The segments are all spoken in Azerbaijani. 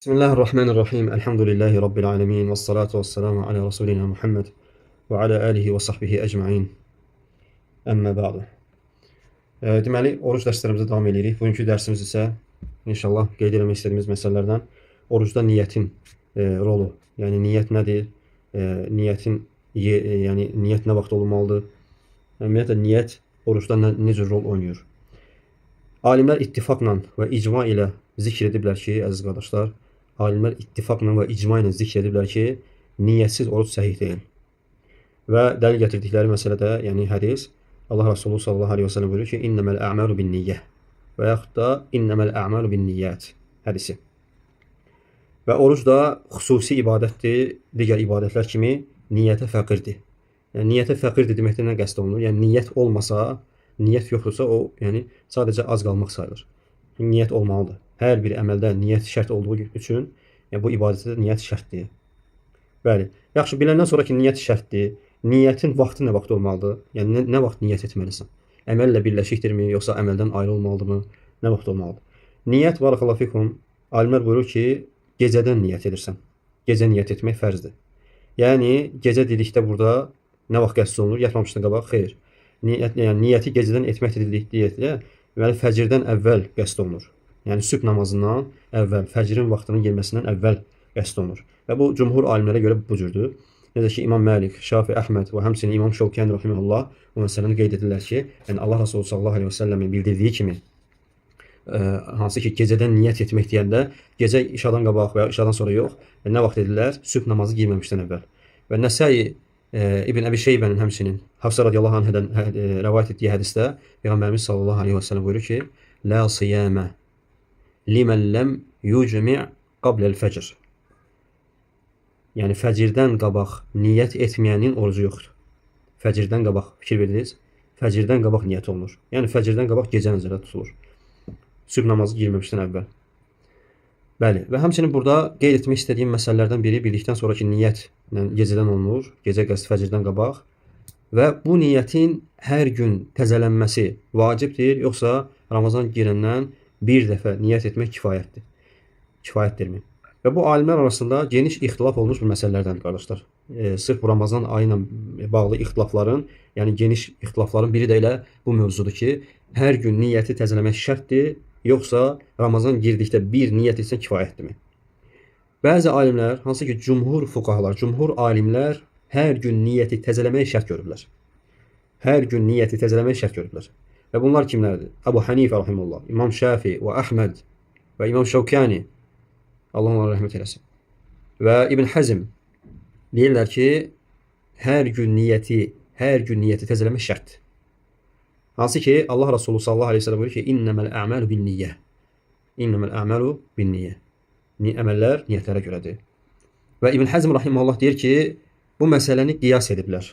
Bismillahirrahmanirrahim. Elhamdülillahi Rabbil alemin. Və salatu və selamu alə Rasulina Muhammed və alə alihi və sahbihi əcmain. Əmmə ba'du. Deməli, oruç dərslərimizə davam edirik. Bugünkü dərsimiz isə inşallah qeyd etmək istədiyimiz məsələlərdən orucda niyyətin rolu. Yəni niyyət nədir? Yəni niyyət nə vaxt olmalıdır? Ümumiyyətlə niyyət orucda necə rol oynayır? Alimlər ittifaqla və icma ilə zikr ediblər ki, əziz qardaşlar, alimlər ittifaqla və icma ilə zikr ediblər ki, niyyətsiz oruc səhih deyil. Və dəlil gətirdikləri məsələdə, yəni hədis, Allah Resulü sallallahu aleyhi və səlləm buyurur ki, innəməl ə'məlu bin niyyə və yaxud da innəməl ə'məlu bin niyyət hədisi. Və oruc da xüsusi ibadətdir, digər ibadətlər kimi niyyətə fəqirdir. Yəni, niyyətə fəqirdir deməkdə nə qəsd olunur? Yəni, niyyət olmasa, niyyət yoxdursa, o yəni sadəcə az qalmaq sayılır. Niyyət olmalıdır. Hər bir əməldə niyyət şərt olduğu üçün, yəni bu ibadətdə niyyət şərtdir. Bəli. Yaxşı, biləndən sonra ki, niyyət şərtdir. Niyyətin vaxtı nə vaxt olmalıdır? Yəni nə vaxt niyyət etməlisən? Əməllə birləşikdirmi, yoxsa əməldən ayrı olmalıdırmı? Nə vaxt olmalıdır? Niyyət, barakallahu fikum, alimlər buyurur ki, gecədən niyyət edirsən. Gecə niyyət etmək fərzdir. Yəni gecə dedikdə burada nə vaxt qəsd olunur? Yatmamışdan qabaq, xeyr. Yəni niyyəti gecədən etmək dedikdə, deməli fəcrdən əvvəl qəsd olunur. Yəni sübh namazından əvvəl, fəcrin vaxtının girməsindən əvvəl qəsd olunur. Və bu cümhur alimlərə görə bu cürdür. Necə ki İmam Məlik, Şafi, Əhməd və həmçinin İmam Şevkani rahimehullah bu məsələni qeyd edirlər ki, yəni Allah Resulü sallallahu əleyhi və səlləmin bildirdiyi kimi hansı ki gecədən niyyət etmək deyəndə gecə işadan qabaq və ya işadan sonra yox, nə vaxt edirlər? Sübh namazı girməmişdən əvvəl. Və Nəsai İbn Əbi Şeybənin həmçinin Hafsa radiyallahu anhadan rəvayət etdiyi hədisdə Peyğəmbərimiz sallallahu əleyhi və səlləm buyurur ki, la siyamə limən ləm yucmi' qabləl fəcr. Yəni fəcrdən qabaq niyyət etməyənin orucu yoxdur. Fəcrdən qabaq fikir verirsiniz? Fəcrdən qabaq niyyət olunur. Yəni fəcrdən qabaq gecə nəzərdə tutulur. Sübh namazı girməmişdən əvvəl. Bəli, və həmçinin burada qeyd etmək istədiyim məsələlərdən biri bildikdən sonraki niyyət gecədən olunur, gecə qəsd fəcrdən qabaq və bu niyyətin hər gün təzələnməsi vacibdir, yoxsa Ramazan girəndən bir dəfə niyyət etmək kifayətdir. Kifayətdirmi? Və bu alimlər arasında geniş ixtilaf olmuş bir məsələlərdəndir, qardaşlar. Sırf bu Ramazan ayı ilə bağlı ixtilafların, yəni geniş ixtilafların biri də elə bu mövzudur ki, hər gün niyyəti təzələmək şərtdir, yoxsa Ramazan girdikdə bir niyyət etsən kifayətdirmi? Bəzi alimlər, hansı ki cümhur fuqahalar, cümhur alimlər hər gün niyyəti təzələməyə şərt görürlər. Hər gün niyyəti təzələməyə şərt görürlər. Və bunlar kimlərdir? Əbu Hanifə rahimehullah, İmam Şafi və Əhməd və İmam Şevkani, Allah onlara rəhmət eləsin. Və İbn Həzm deyirlər ki, hər gün niyyəti təzələmək şərtdir. Hansı ki Allah Resulü sallallahu əleyhi və səlləm buyurur ki, innəməl ə'məlu bin niyyə. İnnəməl ə'məlu bin niyyə. Əməllər niyyətlərə görədir. Və İbn Həzm rahimehullah deyir ki, bu məsələni qiyas ediblər.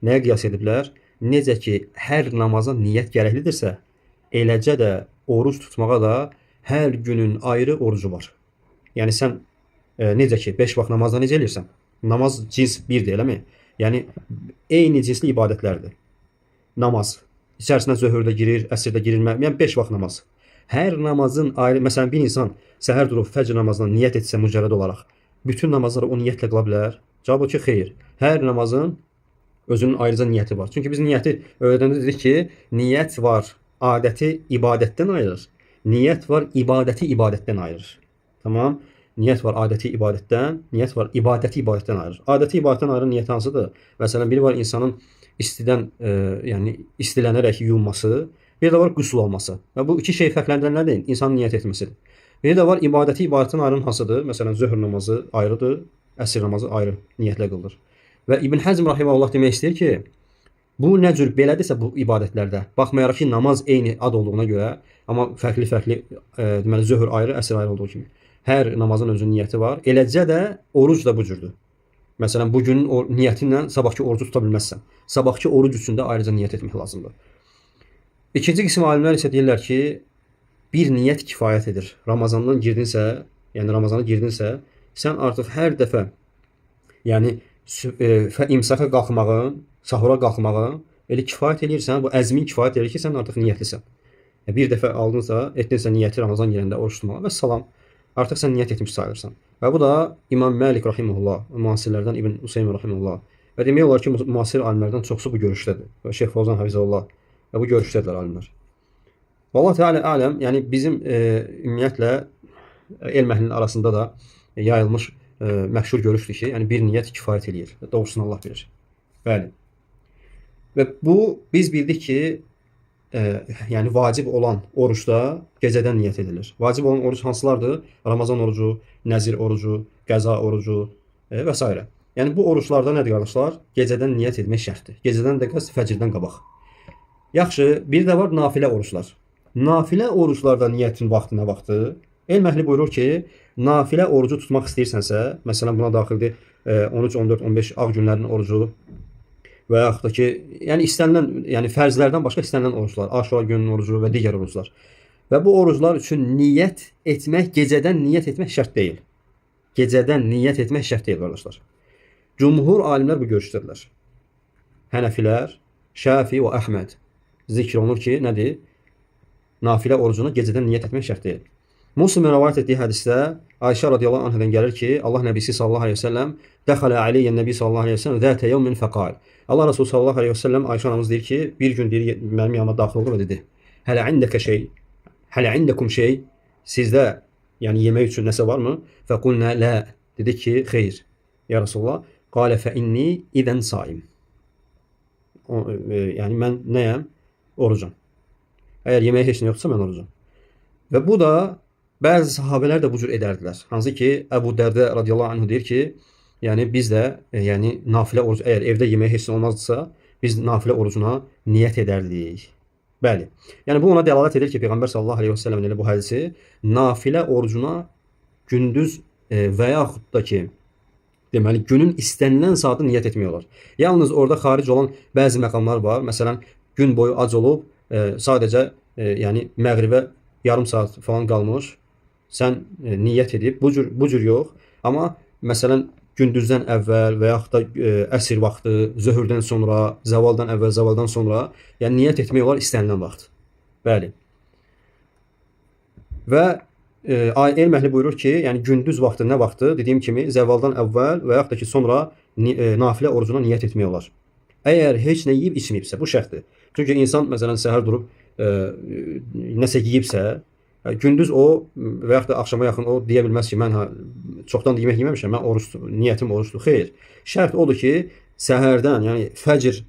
Nəyə qiyas ediblər? Necə ki hər namaza niyyət gərəklidirsə, eləcə də oruc tutmağa da hər günün ayrı orucu var. Yəni sən necə ki 5 vaxt namazda necə eləyirsən? Namaz cins birdir, eləmi? Yəni eyni cinsli ibadətlərdir. Namaz içərisinə zöhrdə girir, əsrdə girir, yəni 5 vaxt namaz. Hər namazın ayrı, məsələn bir insan səhər durub fəcr namazına niyyət etsə mücərrəd olaraq, bütün namazları o niyyətlə qıla bilər? Cavabı ki, xeyr. Hər namazın özünün ayrıca niyyəti var. Çünki biz niyyəti öyrədəndə dedik ki, niyyət var, adəti ibadətdən ayırır. Niyyət var, ibadəti ibadətdən ayırır. Tamam? Niyyət var adəti ibadətdən, niyyət var ibadəti ibadətdən ayırır. Adəti ibadətdən ayıran niyyət hansıdır? Məsələn, biri var insanın istidən, yəni istilənərək yuyunması, bir də var qüsl olması. Və bu iki şey fərqləndirən nədir? İnsanın niyyət etməsidir. Bir də var ibadəti ibadətdən ayıran hansıdır? Məsələn, zöhr namazı ayrıdır, əsr namazı ayrı niyyətlə qılınır. Və İbn Həzm rahimehullah demək istəyir ki, bu nə cür belədirsə bu ibadətlərdə, baxmayaraq ki, namaz eyni ad olduğuna görə, amma fərqli deməli zöhr ayrı, əsr ayrı olduğu kimi. Hər namazın özünün niyyəti var. Eləcə də oruc da bu cürdür. Məsələn, bugünün niyyətinlə sabahki orucu tuta bilməzsən. Sabahki oruc üçün də ayrıca niyyət etmək lazımdır. İkinci qism alimlər isə deyirlər ki, bir niyyət kifayət edir. Ramazandan girdinsə, yəni Ramazana girdinsə, sən artıq hər dəfə, yəni imsaka qalxmağın, sahura qalxmağın elə kifayət edirsən, bu əzmin kifayət edir ki, sən artıq niyyətlisən. Bir dəfə aldınsa, etdinsə niyyəti Ramazan yerində oruç tutmağa və salam. Artıq sən niyyət etmiş sayılırsan. Və bu da İmam Məlik rahimehullah, müasirlərdən İbn Useym rahimehullah və demək olar ki, müasir alimlərdən çoxsu bu görüşdədir. Və Şeyx Fawzan hafizehullah və bu görüşdədirlər alimlər. Vallahu Teala aləm, yəni bizim ümumiyyətlə elm əhlinin arasında da yayılmış məşhur görüşdür ki, yəni bir niyyət kifayət eləyir. Doğrusunu Allah bilir. Bəli. Və bu biz bildik ki, yəni vacib olan oruçda gecədən niyyət edilir. Vacib olan oruç hansılardır? Ramazan orucu, nəzir orucu, qəza orucu və s. Yəni bu oruçlarda nədir qardaşlar? Gecədən niyyət etmək şərtdir. Gecədən də qəsd fəcrdən qabaq. Yaxşı, bir də var nafilə oruçlar. Nafilə oruçlarda niyyətin vaxtı nə vaxtdır? Elm əhli buyurur ki, nafilə orucu tutmaq istəyirsənsə, məsələn buna daxildir 13, 14, 15 ağ günlərin orucu və yaxud da ki, yəni istənilən, yəni fərzlərdən başqa istənilən oruçlar, Aşura gününün orucu və digər oruçlar. Və bu oruclar üçün niyyət etmək, gecədən niyyət etmək şərt deyil. Gecədən niyyət etmək şərt deyil qardaşlar. Cumhur alimlər bu görüşdədirlər. Hənəfilər, Şafi və Əhməd zikr olunur ki, nədir? Nafilə orucunu gecədən niyyət etmək şərt deyil. Müslimin rivayət etdiyi hədisdə Ayşə radiyallahu anhadan gəlir ki, Allah Nəbisi sallallahu aleyhi ve sellem dəxələ aleyyən Nəbi sallallahu aleyhi ve sellem zətə yevmin fəqal. Allah Resulü sallallahu aleyhi ve sellem Ayşə anamız deyir ki, bir gün deyir, mənim yanıma daxil oldu və dedi, hələ indəkə şey, hələ indəkum şey, sizdə yəni yemək üçün nəsə varmı? Fəqulnə lə, dedi ki, xeyr. Ya Resulullah, qalə fə inni idən saim. Yəni mən nəyəm? Orucam. Əgər yeməyə heç nə yoxdursa, mən orucam. Və bu da bəzi sahabələr də bu cür edərdilər. Hansı ki, Əbu Dərdə radiyallahu anhu deyir ki, yəni biz də yəni nafilə oruc, əgər evdə yeməyə heç nə olmazdısa, biz nafilə orucuna niyyət edərdik. Bəli. Yəni bu ona dəlalət edir ki, Peyğəmbər sallallahu əleyhi və səlləmin elə bu hədisi nafilə orucuna gündüz və yaxud da ki, deməli günün istənilən saatı niyyət etmək olar. Yalnız orada xaric olan bəzi məqamlar var. Məsələn, gün boyu ac olub, sadəcə yəni məğribə yarım saat falan qalmış, sən niyyət edib, bu cür yox. Amma məsələn, gündüzdən əvvəl və yaxud da əsr vaxtı, zöhrdən sonra, zəvaldan əvvəl, zəvaldan sonra, yəni niyyət etmək olar istənilən vaxt. Bəli. Və elm əhli buyurur ki, yəni gündüz vaxtı nə vaxtı? Dediyim kimi, zəvaldan əvvəl və yaxud da ki, sonra nafilə orucuna niyyət etmək olar. Əgər heç nə yeyib içməyibsə, bu şərtdir. Çünki insan məsələn səhər durub nəsə yeyibsə, gündüz o və yaxud da axşama yaxın o deyə bilməz ki, mən çoxdan da yemək yeməmişəm, mən oruçdur, niyyətim oruçdur. Xeyr. Şərt odur ki, səhərdən, yəni fəcr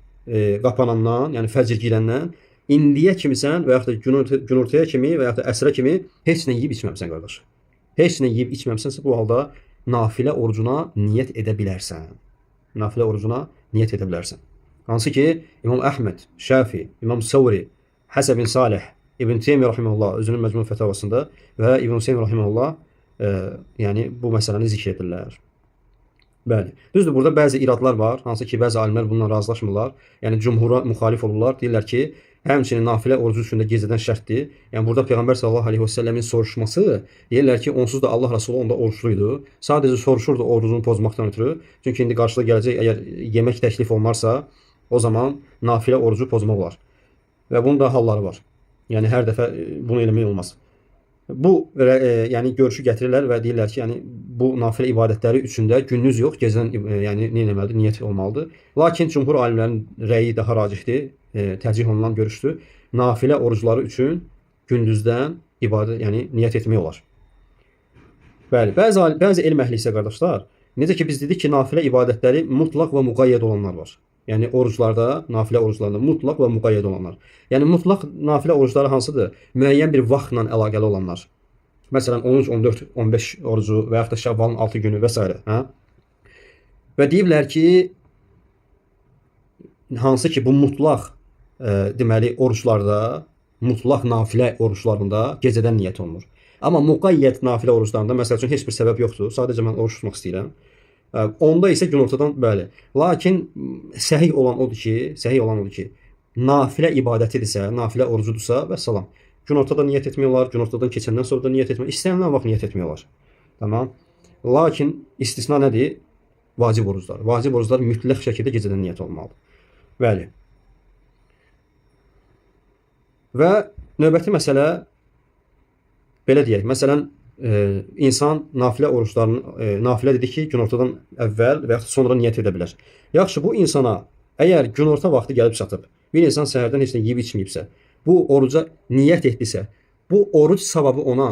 qapanandan, yəni fəcr girəndən indiyə kimi sən və yaxud da günortaya kimi və yaxud da əsrə kimi heç nə yeyib içməmisən qardaş. Heç nə yeyib içməmisənsə bu halda nafilə orucuna niyyət edə bilərsən. Nafilə orucuna niyyət edə bilərsən. Hansı ki, İmam Əhməd, Şafi, İmam Səvri, Həsən bin Salih, İbn Teymiyyə rahimehullah özünün Məcmu fətavasında və İbn Hüseyn rahimehullah yəni bu məsələni zikr edirlər. Bəli. Düzdür, burada bəzi iradlar var, hansı ki, bəzi alimlər bununla razılaşmırlar. Yəni cümhura müxalif olurlar. Deyirlər ki, həmçinin nafilə orucu üçün də gecədən şərtdir. Yəni burada Peyğəmbər sallallahu əleyhi və səlləmin soruşması, deyirlər ki, onsuz da Allah Rəsulu onda oruçluydu. Sadəcə soruşurdu orucunu pozmaqdan ötürü. Çünki indi qarşıda gələcək, əgər yemək təklif olunarsa, o zaman nafilə orucu pozmaq olar. Və bunun da halları var. Yəni hər dəfə bunu eləmək olmaz. Bu yəni görüşü gətirirlər və deyirlər ki, yəni bu nafilə ibadətləri üçündə gündüz yox, gecədən yəni nə etməlidir? Niyyət olmalıdır. Lakin cümhur alimlərinin rəyi daha racihdir, tərcih olunan görüşdür. Nafilə orucları üçün gündüzdən ibadət, yəni niyyət etmək olar. Bəli, bəzi elm əhli isə qardaşlar, necə ki biz dedik ki, nafilə ibadətləri mutlaq və müqayyəd olanlar var. Yəni oruclarda, nafilə oruclarında mutlaq və müqayyəd olanlar. Yəni mutlaq nafilə orucları hansıdır? Müəyyən bir vaxtla əlaqəli olanlar. Məsələn 13, 14, 15 orucu və yaxud da Şəvvalın 6 günü və s. Hə? Və deyiblər ki, hansı ki bu mutlaq deməli oruclarda, mutlaq nafilə oruclarında gecədən niyyət olunur. Amma müqayyəd nafilə oruclarında məsəl üçün heç bir səbəb yoxdur. Sadəcə mən oruç tutmaq istəyirəm. Onda isə günortadan bəli. Lakin səhih olan odur ki, nafilə ibadətidirsə, nafilə orucudursa və salam. Günortada niyyət etmək olar, günortadan keçəndən sonra da niyyət etmək, istənilən vaxt niyyət etmək olar. Tamam. Lakin istisna nədir? Vacib oruclar. Vacib oruclar mütləq şəkildə gecədən niyyət olmalıdır. Bəli. Və növbəti məsələ belə deyək. Məsələn, insan nafilə oruçlarını, nafilə dedi ki, günortadan əvvəl və yaxud sonra niyyət edə bilər. Yaxşı, bu insana əgər günorta vaxtı gəlib çatıb, bir insan səhərdən heç nə yeyib içməyibsə, bu oruca niyyət etdisə, bu oruc savabı ona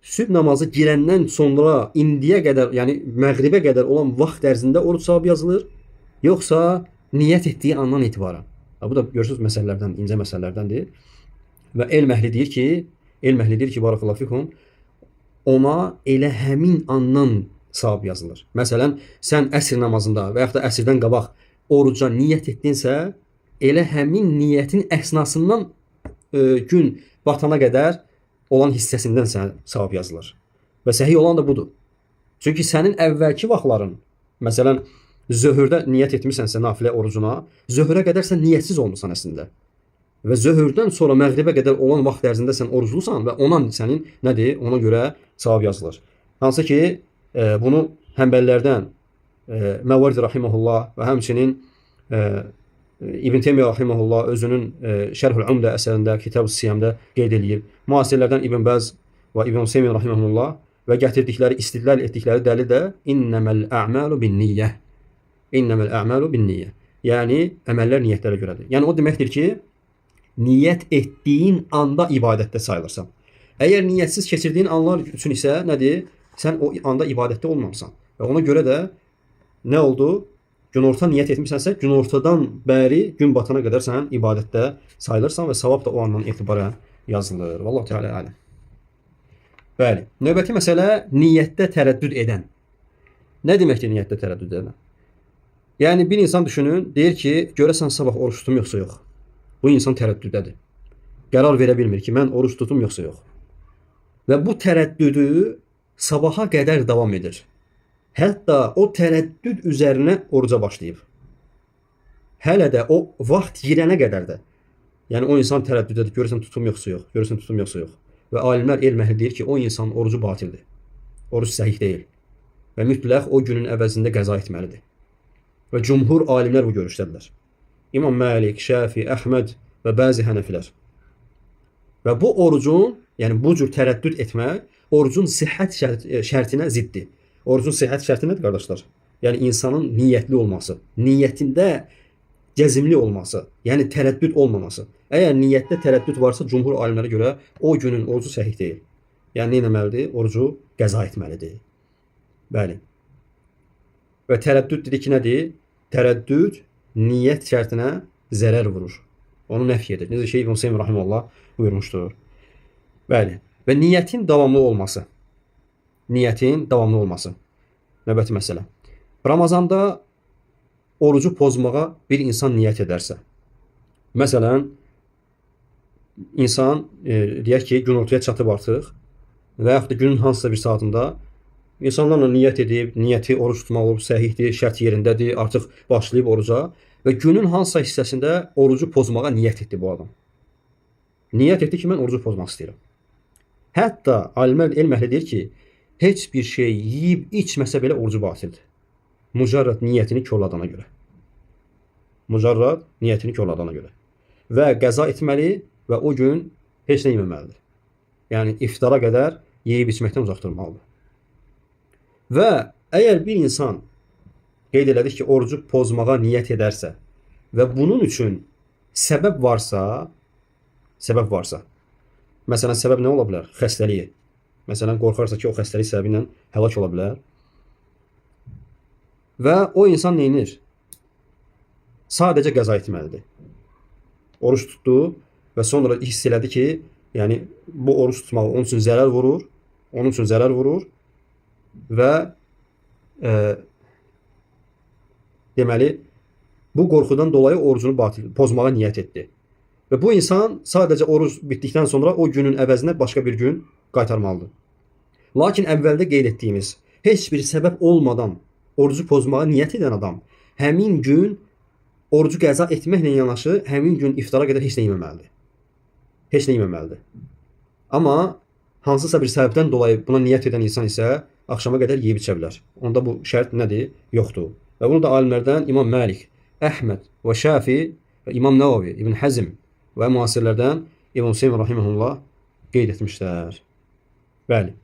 sübh namazı girəndən sonra indiyə qədər, yəni məğribə qədər olan vaxt ərzində oruc savabı yazılır, yoxsa niyyət etdiyi andan etibarən. Bu da görürsüz məsələlərdəndir, incə məsələlərdəndir. Və elm əhli deyir ki, barakallahu fikum, ona elə həmin andan savab yazılır. Məsələn, sən əsr namazında və yaxud da əsrdən qabaq oruca niyyət etdinsə, elə həmin niyyətin əsnasından gün batana qədər olan hissəsindən sənə savab yazılır. Və səhih olan da budur. Çünki sənin əvvəlki vaxtların, məsələn, zöhrdə niyyət etmisənsə nafilə orucuna, zöhrə qədər sən niyyətsiz olmusan əslində. Və zöhrdən sonra məğribə qədər olan vaxt ərzində sən oruclusan və ona sənin nədir? Ona görə savab yazılır. Hansı ki, bunu Həmbəlilərdən Məvardi rahimehullah və həmçinin İbn Teymiyyə rahimehullah özünün Şərhül Umdə əsərində, Kitab-ı Siyamda qeyd eləyib. Müasirlərdən İbn Bəz və İbn Hüseyn rahimehullah və gətirdikləri, istidlal etdikləri dəlil də innəməl a'malu bin-niyyə. İnnəməl a'malu bin-niyyə. Yəni əməllər niyyətlərə görədir. Yəni o deməkdir ki, niyyət etdiyin anda ibadətdə sayılırsan. Əgər niyyətsiz keçirdiyin anlar üçün isə nədir? Sən o anda ibadətdə olmamısan. Və ona görə də nə oldu? Günorta niyyət etmisənsə, günortadan bəri gün batana qədər sən ibadətdə sayılırsan və savab da o andan etibarən yazılır. Vallahu Teala aləm. Bəli. Növbəti məsələ niyyətdə tərəddüd edən. Nə deməkdir niyyətdə tərəddüd edən? Yəni bir insan düşünün, deyir ki, görəsən sabah oruç tutum yoxsa yox. Bu insan tərəddüddədir. Qərar verə bilmir ki, mən oruç tutum yoxsa yox. Və bu tərəddüdü sabaha qədər davam edir. Hətta o tərəddüd üzərinə oruca başlayıb. Hələ də o vaxt girənə qədər də. Yəni o insan tərəddüddədir, görəsən tutum yoxsa yox, görəsən tutum yoxsa yox. Və alimlər, elm əhli deyir ki, o insanın orucu batildir. Oruc səhih deyil. Və mütləq o günün əvəzində qəza etməlidir. Və cümhur alimlər bu görüşdədirlər. İmam Məlik, Şafi, Əhməd və bəzi hənəfilər. Və bu orucun, yəni bu cür tərəddüd etmək, orucun sihhət şərtinə ziddir. Orucun sihhət şərti nədir, qardaşlar? Yəni insanın niyyətli olması, niyyətində cəzimli olması, yəni tərəddüd olmaması. Əgər niyyətdə tərəddüd varsa, cümhur alimlərə görə o günün orucu səhih deyil. Yəni nə etməlidir? Orucu qəza etməlidir. Bəli. Və tərəddüd dedik ki, nədir? Tərəddüd niyyət şərtinə zərər vurur. Onu nəfi edir. Necə ki, İbn Hüseyn rahimehullah buyurmuşdur. Bəli. Və niyyətin davamlı olması. Niyyətin davamlı olması. Növbəti məsələ. Ramazanda orucu pozmağa bir insan niyyət edərsə. Məsələn, insan deyək ki, günortaya çatıb artıq və yaxud da günün hansısa bir saatında insanlarla niyyət edib, niyyəti oruç tutmaq olub, səhihdir, şərt yerindədir, artıq başlayıb oruca və günün hansısa hissəsində orucu pozmağa niyyət etdi bu adam. Niyyət etdi ki, mən orucu pozmaq istəyirəm. Hətta alimlər, elm əhli deyir ki, heç bir şey yeyib içməsə belə orucu batildir. Mücərrəd niyyətini korladana görə. Mücərrəd niyyətini korladana görə. Və qəza etməli və o gün heç nə yeməməlidir. Yəni iftara qədər yeyib içməkdən uzaq durmalıdır. Və əgər bir insan qeyd elədik ki, orucu pozmağa niyyət edərsə və bunun üçün səbəb varsa, məsələn, səbəb nə ola bilər? Xəstəliyi. Məsələn, qorxarsa ki, o xəstəlik səbəbi ilə həlak ola bilər. Və o insan neynir? Sadəcə qəza etməlidir. Oruç tutdu və sonra hiss elədi ki, yəni bu oruç tutmaq onun üçün zərər vurur və deməli bu qorxudan dolayı orucunu pozmağa niyyət etdi. Və bu insan sadəcə oruc bitdikdən sonra o günün əvəzinə başqa bir gün qaytarmalıdır. Lakin əvvəldə qeyd etdiyimiz heç bir səbəb olmadan orucu pozmağa niyyət edən adam həmin gün orucu qəza etməklə yanaşı həmin gün iftara qədər heç nə yeməməlidir. Heç nə yeməməlidir. Amma hansısa bir səbəbdən dolayı buna niyyət edən insan isə axşama qədər yeyib içə bilər. Onda bu şərt nədir? Yoxdur. Və bunu da alimlərdən İmam Məlik, Əhməd və Şafi və İmam Nəvavi, İbn Həzm və müasirlərdən İbn Hüseyn rahimehullah qeyd etmişlər. Bəli.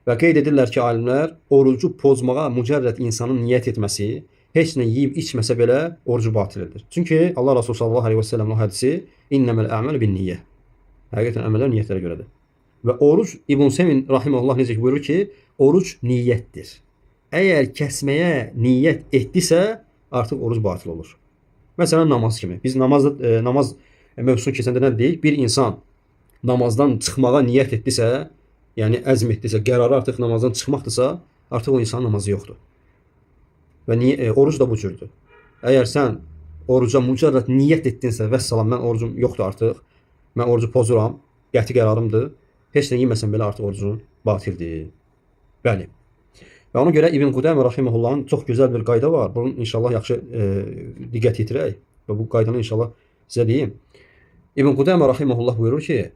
Və qeyd edirlər ki, alimlər orucu pozmağa mücərrəd insanın niyyət etməsi, heç nə yeyib içməsə belə orucu batil edir. Çünki Allah Resulü sallallahu əleyhi və səlləmin hədisi "İnneməl a'malu bin-niyyə." Həqiqətən əməllər niyyətlərə görədir. Və oruc İbn Semin rahimehullah necə buyurur ki, oruc niyyətdir. Əgər kəsməyə niyyət etdisə, artıq oruc batil olur. Məsələn namaz kimi. Biz namaz mövzusunu keçəndə nə dedik? Bir insan namazdan çıxmağa niyyət etdisə, yəni əzm etdisə, qərarı artıq namazdan çıxmaqdırsa, artıq o insanın namazı yoxdur. Və oruc da bu cürdür. Əgər sən oruca mücərrəd niyyət etdinsə, vəssalam, mən orucum yoxdur artıq, mən orucu pozuram, qəti qərarımdır, heç nə yeməsəm belə artıq orucun batildir. Bəli. Və ona görə İbn Qudamə rahimehullahın çox gözəl bir qayda var. Bunun inşallah yaxşı diqqət yetirək və bu qaydanı inşallah sizə deyim. İbn Qudamə rahimehullah buyurur ki: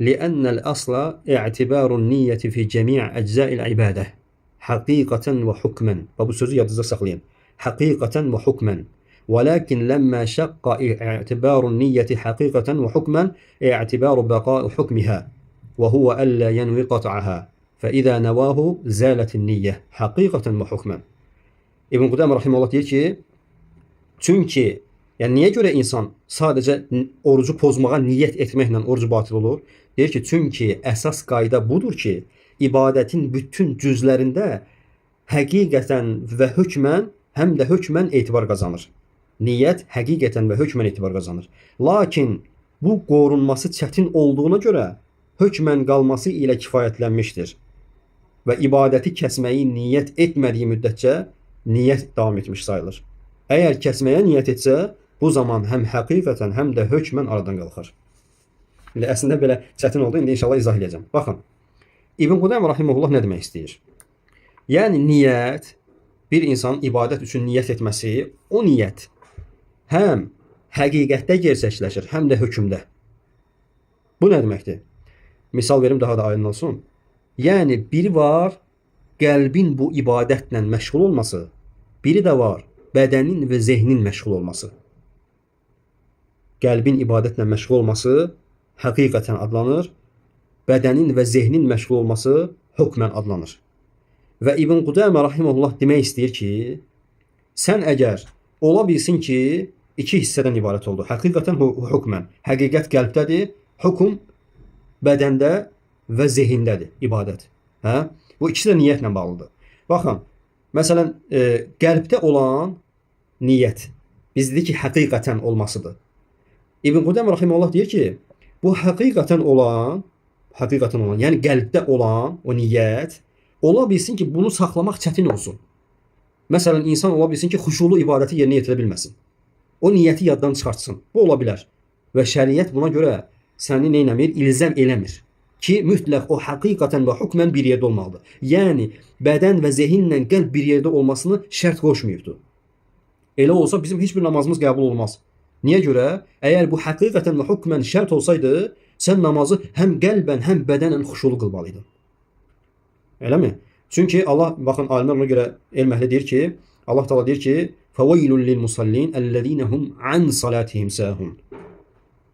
"Li'annal asla i'tibarun niyyeti fi cemi' ecza'il ibadə, haqiqatan və hukman." Və bu sözü yadınızda saxlayın. Haqiqatan və hukman. ولكن لما شق اعتبار النية حقيقة وحكما اعتبار بقاء حكمها وهو ألا ينوي قطعها فإذا نواه زالت النية حقيقة وحكما. İbn Qudamə rahimehullah deyir ki, çünki yəni niyə görə insan sadəcə orucu pozmağa niyyət etməklə orucu batil olur? Deyir ki, çünki əsas qayda budur ki, ibadətin bütün cüzlərində həqiqətən və hökmən, həm də hökmən etibar qazanır. Niyyət həqiqətən və hökmən etibar qazanır. Lakin bu qorunması çətin olduğuna görə hökmən qalması ilə kifayətlənmişdir. Və ibadəti kəsməyi niyyət etmədiyi müddətcə niyyət davam etmiş sayılır. Əgər kəsməyə niyyət etsə, bu zaman həm həqiqətən, həm də hökmən aradan qalxar. İndi əslində belə çətin oldu, indi inşallah izah edəcəm. Baxın, İbn Qudamə rahimehullah nə demək istəyir? Yəni niyyət, bir insanın ibadət üçün niyyət etməsi, o niyyət həm həqiqətdə gerçəkləşir, həm də hökmdə. Bu nə deməkdir? Misal verim, daha da aydın olsun. Yəni biri var qəlbin bu ibadətlə məşğul olması, biri də var bədənin və zehnin məşğul olması. Qəlbin ibadətlə məşğul olması həqiqətən adlanır, bədənin və zehnin məşğul olması hökmən adlanır. Və İbn Qudamə rahimehullah demək istəyir ki, sən əgər ola bilsin ki, iki hissədən ibarət oldu. Həqiqətən hökmən. Həqiqət qəlbdədir, hökm bədəndə və zehindədir ibadət. Hə? Bu ikisi də niyyətlə bağlıdır. Baxın, məsələn, qəlbdə olan niyyət, biz dedik ki, həqiqətən olmasıdır. İbn Qudamə rahimehullah deyir ki, bu həqiqətən olan, yəni qəlbdə olan o niyyət, ola bilsin ki, bunu saxlamaq çətin olsun. Məsələn, insan ola bilsin ki, xuşulu ibadəti yerinə yetirə bilməsin. O niyyəti yaddan çıxartsın. Bu ola bilər. Və şəriət buna görə səni neynəmir? İlzəm eləmir. Ki, mütləq o həqiqətən və hökmən bir yerdə olmalıdır. Yəni, bədən və zehinlə qəlb bir yerdə olmasını şərt qoşmuyubdur. Elə olsa bizim heç bir namazımız qəbul olmaz. Niyə görə? Əgər bu həqiqətən və hökmən şərt olsaydı, sən namazı həm qəlbən, həm bədənən xuşulu qılmalıydın. Eləmi? Çünki Allah, baxın, alimlər ona görə elm əhli deyir ki, Allah Teala deyir ki, فَوَيْلٌ لِلْمُصَلِّينَ الَّذ۪ينَ هُمْ عَنْ صَلَاتِهِمْ سَاهُونَ.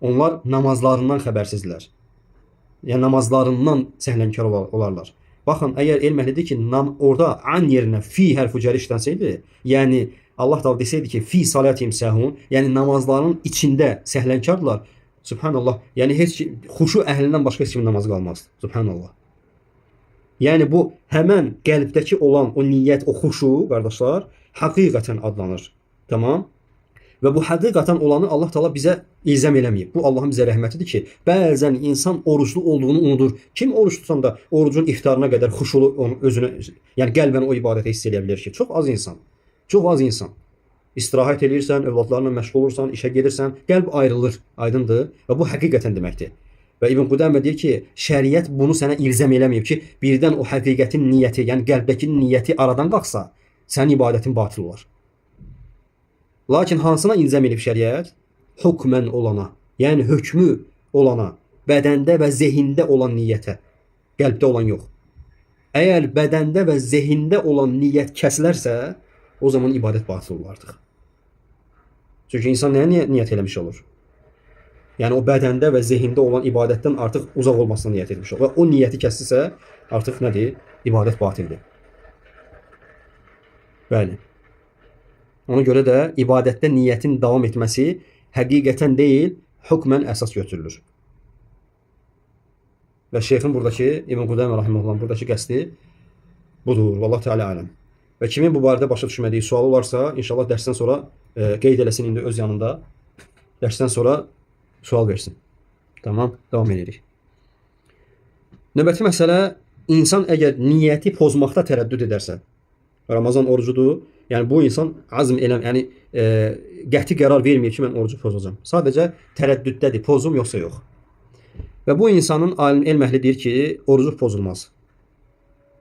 Onlar namazlarından xəbərsizlər. Yəni namazlarından səhlənkar olarlar. Baxın, əgər elm əhli deyir ki, orada an yerinə fi hərfi cəri işlənsəydi, yəni Allah Teala desəydi ki, fi salatihim sahun, yəni namazların içində səhlənkardılar. Subhanallah. Yəni heç xuşu əhlindən başqa heç kimin namazı qalmazdı. Subhanallah. Yəni bu həmən qəlbdəki olan o niyyət, o xuşu, qardaşlar, həqiqətən adlanır. Tamam? Və bu həqiqətən olanı Allah Teala bizə ilzam eləməyib. Bu Allahın bizə rəhmətidir ki, bəzən insan oruclu olduğunu unudur. Kim oruç tutan da orucun iftarına qədər xuşulu özünü, yəni qəlbən o ibadətə hiss edə bilər ki, çox az insan. Çox az insan. İstirahət edirsən, övladlarla məşğul olursan, işə gedirsən, qəlb ayrılır, aydındır və bu həqiqətən deməkdir. Və İbn Qudamə deyir ki, şəriət bunu sənə ilzam eləməyib ki, birdən o həqiqətin niyyəti, yəni qəlbdəki niyyəti aradan qalxsa, sənin ibadətin batil olar. Lakin hansına ilzam edib şəriət? Hökmən olana, yəni hökmü olana, bədəndə və zehində olan niyyətə, qəlbdə olan yox. Əgər bədəndə və zehində olan niyyət kəsilərsə, o zaman ibadət batil olur artıq. Çünki insan nəyə niyyət eləmiş olur? Yəni o bədəndə və zehində olan ibadətdən artıq uzaq olmasına niyyət etmiş olur. Və o niyyəti kəsdirsə, artıq nədir? İbadət batildir. Bəli. Ona görə də ibadətdə niyyətin davam etməsi həqiqətən deyil, hökmən əsas götürülür. Və şeyxin buradakı, İbn Qudaymə rahimehullah buradakı qəsdi budur. Vallahu Teala aləm. Və kimin bu barədə başa düşmədiyi sualı varsa, inşallah dərsdən sonra qeyd eləsin indi öz yanında. Dərsdən sonra sual versin. Tamam, devam edirik. Növbəti məsələ, insan əgər niyyəti pozmaqda tərəddüd edərsə, Ramazan orucudur, yəni bu insan azm yəni qəti qərar vermir ki, mən orucu pozacağam. Sadəcə tərəddüddədir, pozum yoxsa yox. Və bu insanın alim elm əhli deyir ki, orucu pozulmaz.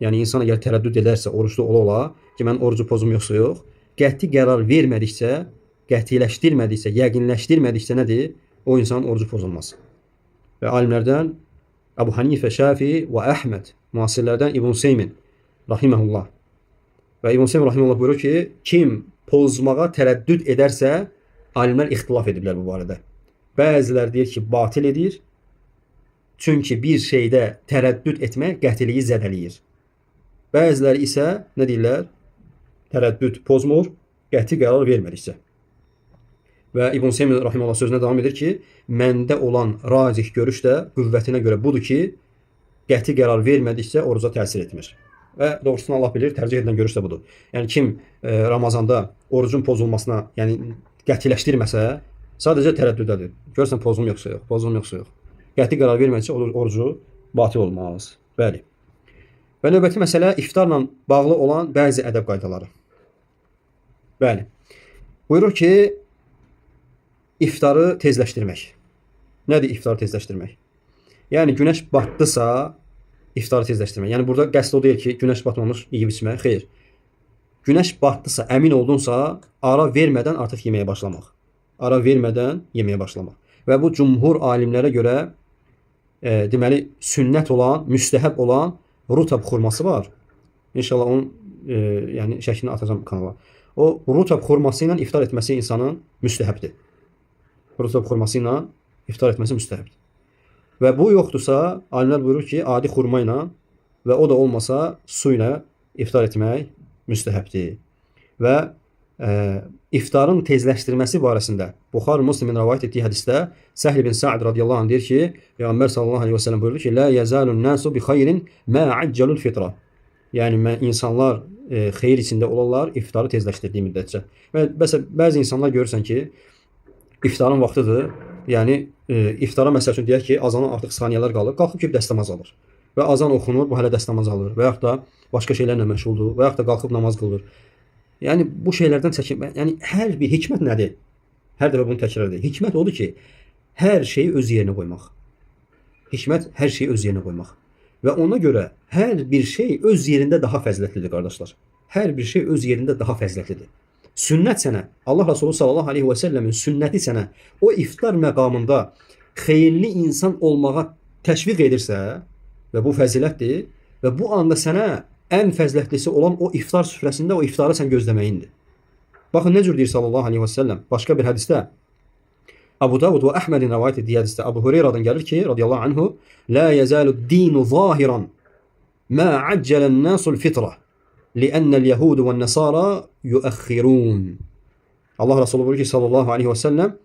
Yəni insan əgər tərəddüd edərsə, oruclu ola ki, mən orucu pozum yoxsa yox, qəti qərar vermədikcə, qətiləşdirmədikcə, yəqinləşdirmədikcə nədir? O insanın orucu pozulmaz. Və alimlərdən Əbu Hanifə, Şafi və Əhməd, müasirlərdən İbn Seymin rahimehullah. Və İbn Seymin rahimehullah buyurur ki, kim pozmağa tərəddüd edərsə, alimlər ixtilaf ediblər bu barədə. Bəzilər deyir ki, batil edir. Çünki bir şeydə tərəddüd etmək qətiliyi zədələyir. Bəziləri isə nə deyirlər? Tərəddüd pozmur, qəti qərar vermədikcə. Və İbn Seymin rahimehullah sözünə davam edir ki, məndə olan racih görüş də qüvvətinə görə budur ki, qəti qərar vermədikcə oruca təsir etmir. Və doğrusunu Allah bilir, tərcih edilən görüş də budur. Yəni kim Ramazanda orucun pozulmasına, yəni qətiləşdirməsə, sadəcə tərəddüddədir. Görürsən pozum yoxsa yox, pozum yoxsa yox. Qəti qərar vermədikcə orucu batil olmaz. Bəli. Və növbəti məsələ iftarla bağlı olan bəzi ədəb qaydaları. Bəli. Buyurur ki, iftarı tezləşdirmək. Nədir iftarı tezləşdirmək? Yəni günəş batdısa iftarı tezləşdirmək. Yəni burada qəsd o deyil ki, günəş batmamış yeyib içmək. Xeyr. Günəş batdısa, əmin oldunsa, ara vermədən artıq yeməyə başlamaq. Ara vermədən yeməyə başlamaq. Və bu cümhur alimlərə görə deməli sünnət olan, müstəhəb olan rutab xurması var. İnşallah onun yəni şəklini atacağım kanala. O rutab xurması ilə iftar etməsi insanın müstəhəbdir. Rutab xurması ilə iftar etməsi müstəhəbdir. Və bu yoxdursa, alimlər buyurur ki, adi xurma ilə və o da olmasa su ilə iftar etmək müstəhəbdir. Və iftarın tezləşdirməsi barəsində Buxari Müslimin rivayet etdiyi hədisdə Səhl ibn Sa'd radiyallahu anh deyir ki, Peyğəmbər sallallahu aleyhi və səlləm buyurdu ki, la yazalun nasu bi xeyrin ma accelul fitra. Yəni insanlar xeyir içində olarlar iftarı tezləşdirdiyi müddətcə. Və bəzi insanlar görürsən ki, iftarın vaxtıdır. Yəni iftara məsəl üçün deyək ki, azana artıq saniyələr qalır. Qalxıb ki, dəstəmaz alır. Və azan oxunur, bu hələ dəstəmaz alır. Və yaxud da başqa şeylərlə məşğuldur. Və yaxud da qalxıb namaz qılır. Yəni bu şeylərdən çəkinmək. Yəni hər bir hikmət nədir? Hər dəfə bunu təkrar edir. Hikmət odur ki, hər şeyi öz yerinə qoymaq. Hikmət hər şeyi öz yerinə qoymaq. Və ona görə hər bir şey öz yerində daha fəzilətlidir, qardaşlar. Hər bir şey öz yerində daha fəzilətlidir. Sünnət sənə, Allah Resulü sallallahu aleyhi və səlləmin sünnəti sənə o iftar məqamında xeyirli insan olmağa təşviq edirsə və bu fəzilətdir və bu anda sənə ən fəzilətlisi olan o iftar süfrəsində o iftarı sən gözləməyindir. Baxın nə cür deyir sallallahu aleyhi və səlləm. Başqa bir hədisdə Abu Davud və Əhmədin rivayet etdiyi hədisdə Abu Hureyradan gəlir ki, radiyallahu anhu, la yazalu dinu zahiran ma accelən nasul fitra li'annel yahudu və nəsara yuəxxirun. Allah Resulü buyurur ki, sallallahu aleyhi və səlləm,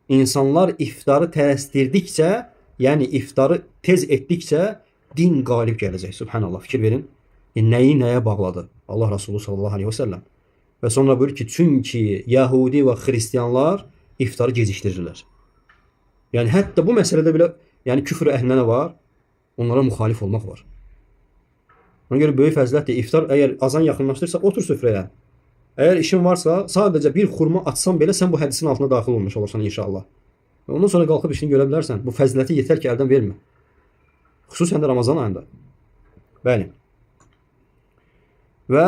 insanlar iftarı tələsdirdikcə, yəni iftarı tez etdikcə din qalib gələcək. Subhanallah, fikir verin. Nəyi nəyə bağladı Allah Resulü sallallahu aleyhi və səlləm. Və sonra buyurur ki, çünki Yahudi və Xristiyanlar iftarı gecikdirirlər. Yəni hətta bu məsələdə belə, yəni küfr əhlinə nə var? Onlara müxalif olmaq var. Ona görə böyük fəzilətdir. İftar əgər azan yaxınlaşdırsa, otur süfrəyə. Əgər işin varsa, sadəcə bir xurma atsan belə sən bu hədisin altına daxil olmuş olursan inşallah. Və ondan sonra qalxıb işini görə bilərsən. Bu fəziləti yetər ki, əldən vermə. Xüsusən də Ramazan ayında. Bəli. Və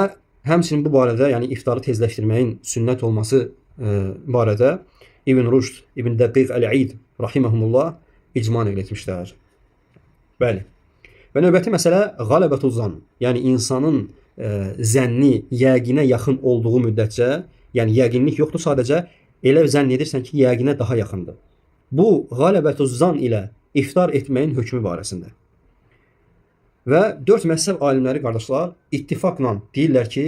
həmçinin bu barədə, yəni iftarı tezləşdirməyin sünnət olması barədə İbn Rüşd, İbn Dəqiq Əl-İd rahimehumullah icma nəql etmişlər. Bəli. Və növbəti məsələ qələbətü zan. Yəni insanın zənni yəqinə yaxın olduğu müddətcə, yəni yəqinlik yoxdur, sadəcə elə zənn edirsən ki, yəqinə daha yaxındır. Bu qələbətuz zan ilə iftar etməyin hökmü barəsində. Və 4 məzhəb alimləri qardaşlar ittifaqla deyirlər ki,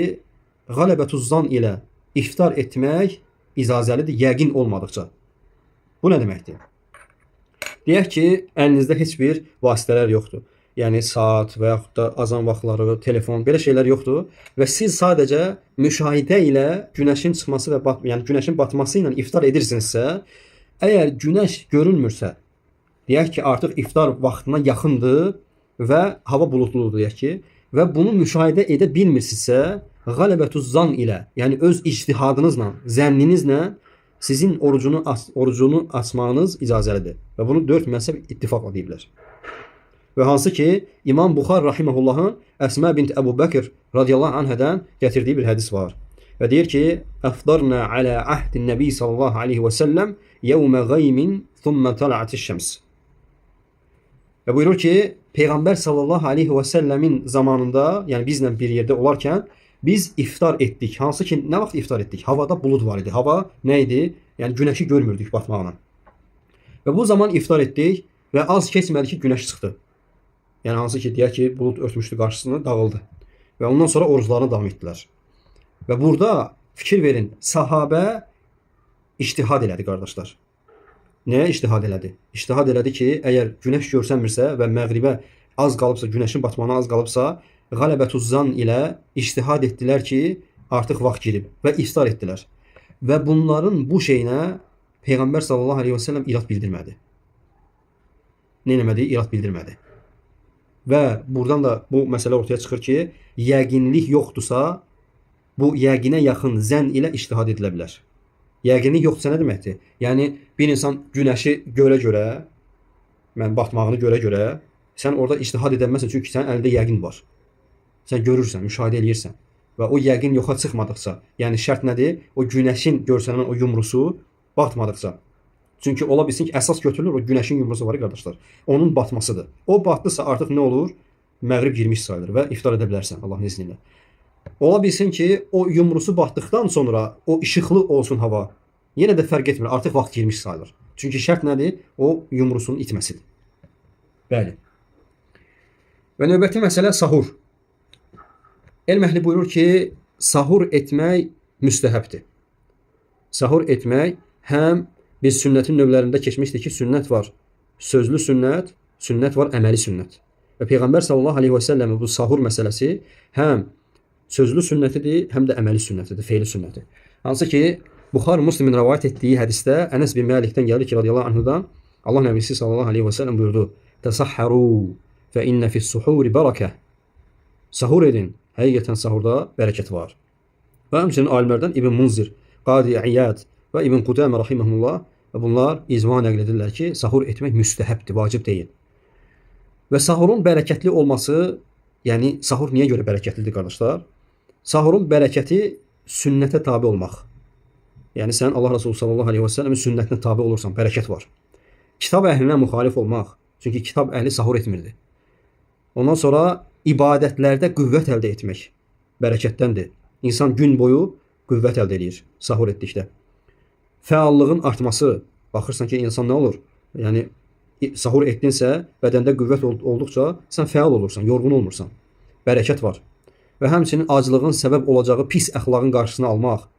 qələbətuz zan ilə iftar etmək icazəlidir, yəqin olmadıqca. Bu nə deməkdir? Deyək ki, əlinizdə heç bir vasitələr yoxdur. Yəni saat və yaxud da azan vaxtları, telefon, belə şeylər yoxdur və siz sadəcə müşahidə ilə günəşin çıxması və yəni günəşin batması ilə iftar edirsinizsə, əgər günəş görünmürsə, deyək ki, artıq iftar vaxtına yaxındır və hava buludludur deyək ki, və bunu müşahidə edə bilmirsinizsə, qələbətuz zan ilə, yəni öz ictihadınızla, zənninizlə sizin orucunu açmağınız icazəlidir. Və bunu 4 məzhəb ittifaqla deyiblər. Və hansı ki, İmam Buxar rahimehullahın Əsmə bint Əbu Bəkr radiyallahu anhədən gətirdiyi bir hədis var. Və deyir ki, əfdarna alə ahdin nəbi sallallahu aleyhi və səlləm yevmə qaymin thumma tala'atiş şəms. Və buyurur ki, Peyğəmbər sallallahu aleyhi və səlləmin zamanında, yəni bizlə bir yerdə olarkən, biz iftar etdik. Hansı ki, nə vaxt iftar etdik? Havada bulud var idi. Hava nə idi? Yəni günəşi görmürdük batmağına. Və bu zaman iftar etdik və az keçmədi ki, günəş çıxdı. Yəni hansı ki, deyək ki, bulud örtmüşdü qarşısını, dağıldı. Və ondan sonra oruclarına davam etdilər. Və burada fikir verin, sahabə ictihad elədi qardaşlar. Nəyə ictihad elədi? İctihad elədi ki, əgər günəş görsənmirsə və məğribə az qalıbsa, günəşin batmağına az qalıbsa, qələbətuz zan ilə ictihad etdilər ki, artıq vaxt girib və iftar etdilər. Və bunların bu şeyinə Peyğəmbər sallallahu aleyhi və səlləm irad bildirmədi. Nə eləmədi? İrad bildirmədi. Və buradan da bu məsələ ortaya çıxır ki, yəqinlik yoxdursa, bu yəqinə yaxın zənn ilə ictihad edilə bilər. Yəqinlik yoxdursa nə deməkdir? Yəni bir insan günəşi görə-görə, batmağını görə-görə, sən orada ictihad edəməzsən, çünki sənin əlində yəqin var. Sən görürsən, müşahidə eləyirsən. Və o yəqin yoxa çıxmadıqsa, yəni şərt nədir? O günəşin görsənən o yumrusu batmadıqsa. Çünki ola bilsin ki, əsas götürülür o günəşin yumrusu var qardaşlar. Onun batmasıdır. O batdısa artıq nə olur? Məğrib girmiş sayılır və iftar edə bilərsən Allahın izni ilə. Ola bilsin ki, o yumrusu batdıqdan sonra o işıqlı olsun hava. Yenə də fərq etmir. Artıq vaxt girmiş sayılır. Çünki şərt nədir? O yumrusunun itməsidir. Bəli. Və növbəti məsələ sahur. Elm əhli buyurur ki, sahur etmək müstəhəbdir. Sahur etmək həm biz sünnətin növlərində keçmişdik ki, sünnət var. Sözlü sünnət, sünnət var, əməli sünnət. Və Peyğəmbər sallallahu aleyhi və səlləmin bu sahur məsələsi həm sözlü sünnətidir, həm də əməli sünnətidir, feili sünnəti. Hansı ki, Buxar Müslimin rəvayət etdiyi hədisdə Ənəs bin Məlikdən gəldi ki, radiyallahu anhudan Allah nəbisi sallallahu aleyhi və səlləm buyurdu: "Təsahharu fə innə fis-suhuri barakə." Sahur edin, həqiqətən sahurda bərəkət var. Və həmçinin alimlərdən İbn Munzir, Qadi İyad və İbn Qudamə rahimehullah və bunlar icma nəql edirlər ki, sahur etmək müstəhəbdir, vacib deyil. Və sahurun bərəkətli olması, yəni sahur niyə görə bərəkətlidir qardaşlar? Sahurun bərəkəti sünnətə tabe olmaq. Yəni sən Allah Resulü sallallahu aleyhi və səlləmin sünnətinə tabe olursan, bərəkət var. Kitab əhlinə müxalif olmaq, çünki kitab əhli sahur etmirdi. Ondan sonra ibadətlərdə qüvvət əldə etmək bərəkətdəndir. İnsan gün boyu qüvvət əldə edir sahur etdikdə. Fəallığın artması, baxırsan ki, insan nə olur? Yəni sahur etdinsə, bədəndə qüvvət olduqca sən fəal olursan, yorğun olmursan. Bərəkət var. Və həmçinin aclığın səbəb olacağı pis əxlaqın qarşısını almaq.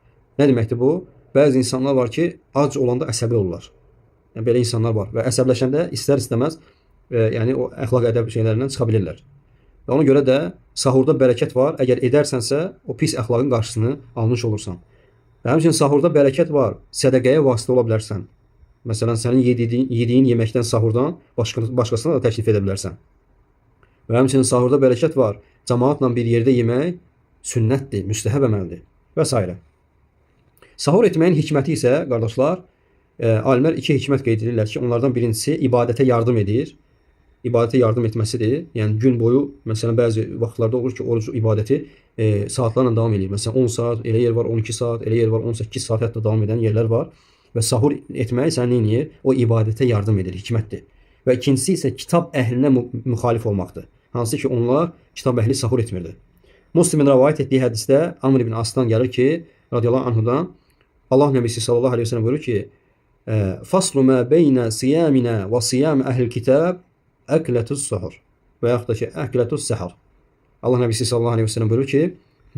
Nə deməkdir bu? Bəzi insanlar var ki, ac olanda əsəbi olurlar. Yəni belə insanlar var və əsəbləşəndə istər-istəməz yəni o əxlaq ədəb şeylərindən çıxa bilirlər. Və ona görə də sahurda bərəkət var. Əgər edərsənsə, o pis əxlaqın qarşısını almış olursan. Və həmçinin sahurda bərəkət var. Sədəqəyə vasitə ola bilərsən. Məsələn, sənin yediyin yeməkdən sahurdan başqasına da təklif edə bilərsən. Və həmçinin sahurda bərəkət var. Cəmaatla bir yerdə yemək sünnətdir, müstəhəb əməldir və s. Sahur etməyin hikməti isə, qardaşlar, alimlər 2 hikmət qeyd edirlər ki, onlardan birincisi ibadətə yardım edir. İbadətə yardım etməsidir. Yəni gün boyu, məsələn, bəzi vaxtlarda olur ki, oruc ibadəti saatlarla davam edir. Məsələn, 10 saat, elə yer var 12 saat, elə yer var 18 saat hətta davam edən yerlər var. Və sahur etmək sən nə edir? O ibadətə yardım edir, hikmətdir. Və ikincisi isə kitab əhlinə müxalif olmaqdır. Hansı ki, onlar kitab əhli sahur etmirdi. Müslimin rəvayət etdiyi hədisdə Amr ibn Aslan gəlir ki, radiyallahu anhudan Allah nəbisi sallallahu aleyhi ve sellem buyurur ki, Faslu ma beyne siyamina və siyam əhl-i kitab əklətus səhur və yaxud da ki, əklətus səhər. Allah Nəbisi sallallahu aleyhi ve sellem buyurur ki,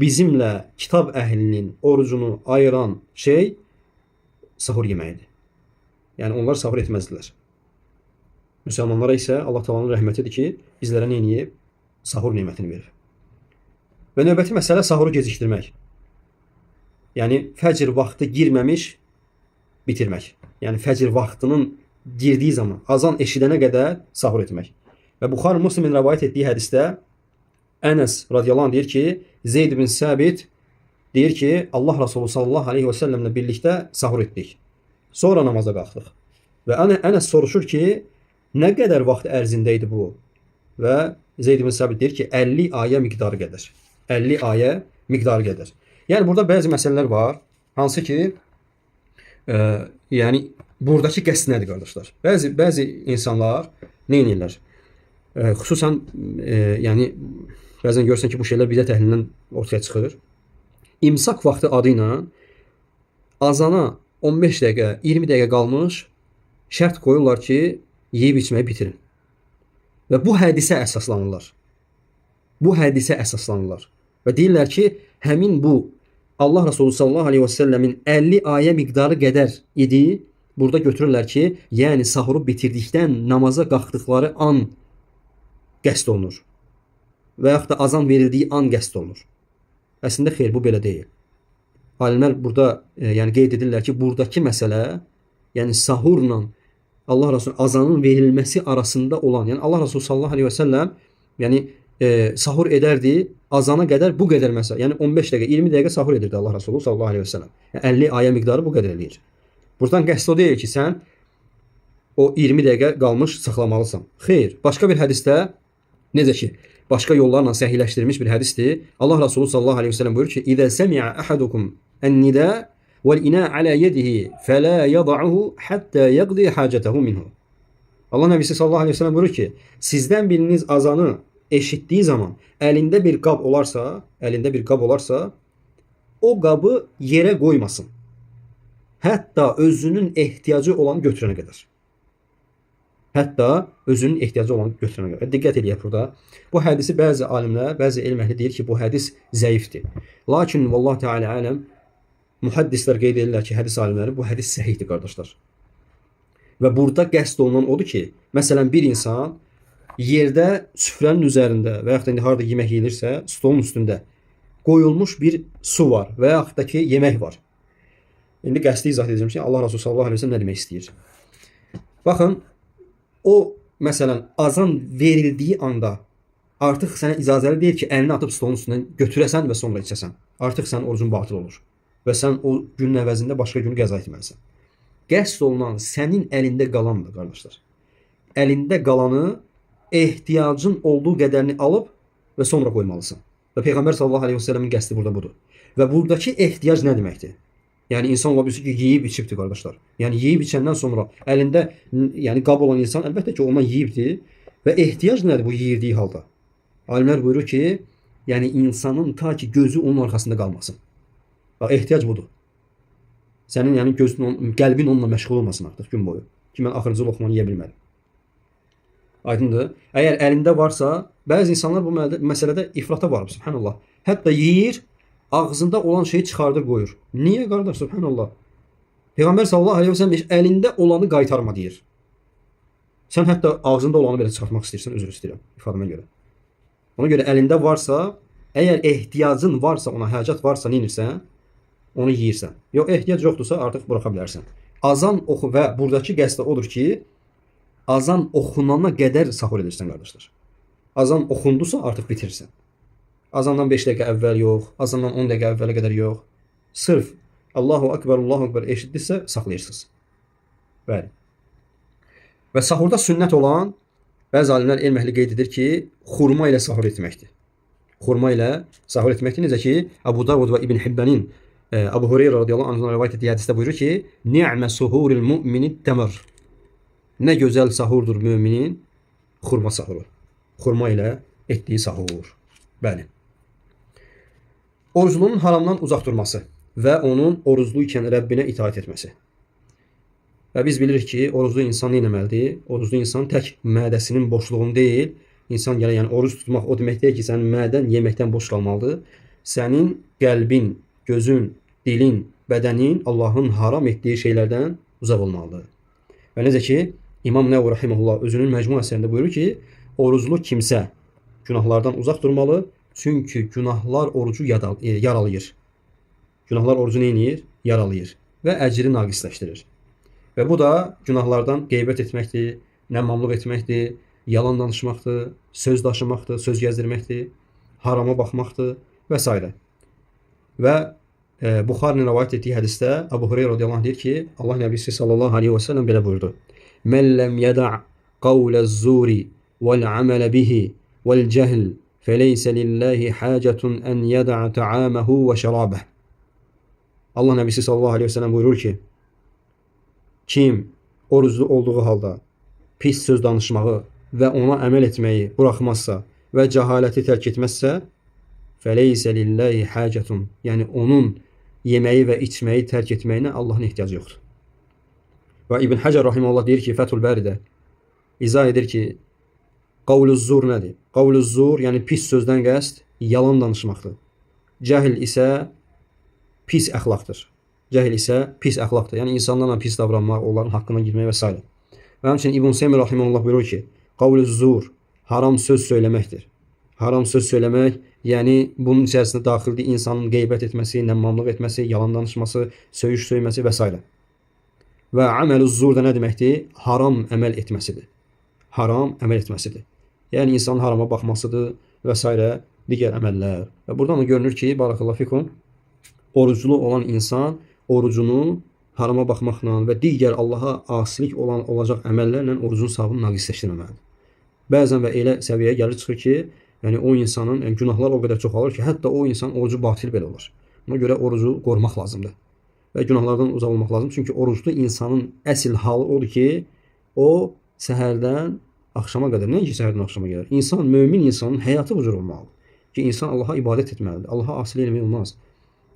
bizimlə kitab əhlinin orucunu ayıran şey sahur yeməyidir. Yəni onlar sahur etməzdilər. Müsəlmanlara isə Allah Taala'nın rəhmətidir ki, bizlərə nə edib? Sahur nemətini verir. Və növbəti məsələ sahuru gecikdirmək. Yəni fəcr vaxtı girməmiş bitirmək. Yəni fəcr vaxtının girdiyi zaman, azan eşidənə qədər sahur etmək. Və Buxari Müslimin rəvayət etdiyi hədisdə Ənəs radiyallahu anh deyir ki, Zeyd bin Səbit deyir ki, Allah Resulü sallallahu aleyhi və səlləmlə birlikdə sahur etdik. Sonra namaza qalxdıq. Və Ənəs soruşur ki, nə qədər vaxt ərzində idi bu? Və Zeyd bin Səbit deyir ki, 50 ayə miqdarı qədər. 50 ayə miqdarı qədər. Yəni burada bəzi məsələlər var, hansı ki, yəni buradakı qəsd nədir qardaşlar? Bəzi insanlar nə edirlər? Xüsusən yəni bəzən görürsən ki, bu şeylər bidət əhlindən ortaya çıxır. İmsak vaxtı adı ilə azana 15 dəqiqə, 20 dəqiqə qalmış şərt qoyurlar ki, yeyib içməyi bitirin. Və bu hədisə əsaslanırlar. Bu hədisə əsaslanırlar. Və deyirlər ki, həmin bu Allah Resulü sallallahu aleyhi və səlləmin 50 ayə miqdarı qədər idi. Burada götürürlər ki, yəni sahuru bitirdikdən namaza qalxdıqları an qəsd olunur. Və yaxud da azan verildiyi an qəsd olunur. Əslində xeyr, bu belə deyil. Alimlər burada yəni qeyd edirlər ki, buradakı məsələ, yəni sahurla Allah Resulü azanın verilməsi arasında olan, yəni Allah Resulü sallallahu aleyhi və səlləm yəni sahur edərdi, azana qədər bu qədər məsələ. Yəni 15 dəqiqə, 20 dəqiqə sahur edirdi Allah Resulü sallallahu aleyhi və səlləm. Yəni 50 ayə miqdarı bu qədər eləyir. Buradan qəsd o deyil ki, sən o 20 dəqiqə qalmış saxlamalısan. Xeyr, başqa bir hədisdə necə ki, başqa yollarla səhiləşdirilmiş bir hədisdir. Allah Resulü sallallahu aleyhi ve sellem buyurur ki, İzə səmi'a əhadukum ən-nida vəl-ina alə yedihi fələ yada'uhu həttə yaqdi hacətəhu minhu. Allah Nəbisi sallallahu aleyhi ve sellem buyurur ki, sizdən biriniz azanı eşitdiyi zaman əlində bir qab olarsa, o qabı yerə qoymasın. Hətta özünün ehtiyacı olanı götürənə qədər. Hətta özünün ehtiyacı olanı götürənə qədər. Diqqət edək burada. Bu hədisi bəzi alimlər, bəzi elm əhli deyir ki, bu hədis zəifdir. Lakin vallahu teala aləm, muhaddislər qeyd edirlər ki, hədis alimləri bu hədis səhihdir qardaşlar. Və burada qəsd olunan odur ki, məsələn bir insan yerdə süfrənin üzərində və yaxud da indi harda yemək yeyilirsə, stolun üstündə qoyulmuş bir su var və yaxud da ki, yemək var. İndi qəsdi izah edəcəm ki, Allah Resulü sallallahu aleyhi ve sellem nə demək istəyir? Baxın, o məsələn azan verildiyi anda artıq sənə icazəli deyil ki, əlini atıb stolun üstündən götürəsən və sonra içəsən. Artıq sənin orucun batıl olur və sən o günün əvəzində başqa günü qəza etməlisən. Qəsd olunan sənin əlində qalandır qardaşlar. Əlində qalanı ehtiyacın olduğu qədərini alıb və sonra qoymalısan. Və Peyğəmbər sallallahu aleyhi ve sellemin qəsdi burada budur. Və buradakı ehtiyac nə deməkdir? Yəni insan ola bilsin ki, yeyib içibdir qardaşlar. Yəni yeyib içəndən sonra əlində yəni qab olan insan əlbəttə ki, ondan yeyibdir və ehtiyac nədir bu yeyirdiyi halda? Alimlər buyurur ki, yəni insanın ta ki gözü onun arxasında qalmasın. Bax, ehtiyac budur. Sənin yəni gözün, qəlbin onunla məşğul olmasın artıq gün boyu. Ki, mən axırıncı lokmanı yeyə bilmədim. Aydındır. Əgər əlində varsa, bəzi insanlar bu məsələdə ifrata varıb, subhanallah. Hətta yeyir, ağzında olan şeyi çıxardır qoyur. Niyə qardaş, subhanallah? Peyğəmbər sallallahu aleyhi ve sellem əlində olanı qaytarma deyir. Sən hətta ağzında olanı belə çıxartmaq istəyirsən, üzr istəyirəm ifadəmə görə. Ona görə əlində varsa, əgər ehtiyacın varsa, ona həcət varsa, nə edirsən? Onu yeyirsən. Yox, ehtiyac yoxdursa artıq buraxa bilərsən. Azan oxu və buradakı qəsd odur ki, azan oxunana qədər sahur edirsən qardaşlar. Azan oxundusa artıq bitirirsən. Azandan 5 dəqiqə əvvəl yox, azandan 10 dəqiqə əvvələ qədər yox. Sırf Allahu Akbar eşitdirsə saxlayırsınız. Bəli. Və sahurda sünnət olan, bəzi alimlər elm əhli qeyd edir ki, xurma ilə sahur etməkdir. Xurma ilə sahur etməkdir. Necə ki, Abu Davud və İbn Hibbanin Abu Hureyra radiyallahu anh'dan rivayet etdiyi hədisdə buyurur ki, "Ni'me suhuril mu'minit temr." Nə gözəl sahurdur müminin xurma sahuru. Xurma ilə etdiyi sahur. Bəli. Oruclunun haramdan uzaq durması və onun oruclu ikən Rəbbinə itaat etməsi. Və biz bilirik ki, oruclu insan nə etməlidir? Oruclu insan tək mədəsinin boşluğunu deyil, insan gələ, yəni oruc tutmaq o demək deyil ki, sənin mədən yeməkdən boş qalmalıdır. Sənin qəlbin, gözün, dilin, bədənin Allahın haram etdiyi şeylərdən uzaq olmalıdır. Və necə ki, İmam Nəvvi rahimehullah özünün məcmu əsərində buyurur ki, oruclu kimsə günahlardan uzaq durmalı, çünki günahlar orucu yaralayır. Günahlar orucu nə edir? Yaralayır və əcri naqisləşdirir. Və bu da günahlardan qeybət etməkdir, nəmmamlıq etməkdir, yalan danışmaqdır, söz daşımaqdır, söz gəzdirməkdir, harama baxmaqdır və s. Və Buxarinin rəvayət etdiyi hədisdə Əbu Hüreyrə radiyallahu anh deyir ki, Allah Nəbisi sallallahu aleyhi və səlləm belə buyurdu. Mən ləm yəda' qavləz-zuri vəl-əmələ bihi vəl-cəhl fəleysə lillahi hacətun ən yəda' ta'aməhu və şərabəh. Allah Nəbisi sallallahu aleyhi və səlləm buyurur ki, kim oruclu olduğu halda pis söz danışmağı və ona əməl etməyi buraxmazsa və cəhaləti tərk etməzsə, fəleysə lillahi hacətun, yəni onun yeməyi və içməyi tərk etməyinə Allahın ehtiyacı yoxdur. Və İbn Həcər rahimehullah deyir ki, Fəthül Bəridə izah edir ki, qavluz-zur nədir? Qavluz-zur, yəni pis sözdən qəsd yalan danışmaqdır. Cəhl isə pis əxlaqdır. Cəhil isə pis əxlaqdır. Yəni insanlarla pis davranmaq, onların haqqına girmək və s. Və həmçinin İbn Seymiyyə rahimehullah buyurur ki, qavluz-zur haram söz söyləməkdir. Haram söz söyləmək, yəni bunun içərisində daxildir insanın qeybət etməsi, nəmmamlıq etməsi, yalan danışması, söyüş söyməsi və s. Və əməl-uz-zur da nə deməkdir? Haram əməl etməsidir. Haram əməl etməsidir. Yəni insanın harama baxmasıdır və s. digər əməllər. Və buradan da görünür ki, barakallahu fikum, oruclu olan insan orucunu harama baxmaqla və digər Allaha asilik olacaq əməllərlə orucun savabını naqisləşdirməməlidir. Bəzən və elə səviyyəyə gəlir çıxır ki, yəni o insanın günahlar o qədər çoxalır ki, hətta o insan orucu batil belə olur. Buna görə orucu qorumaq lazımdır və günahlardan uzaq olmaq lazımdır. Çünki oruclu insanın əsl halı odur ki, o səhərdən axşama qədər, nəinki səhərdən axşama qədər, insan, mömin insanın həyatı bu cür olmalıdır ki, insan Allaha ibadət etməlidir. Allaha asilik eləmək olmaz.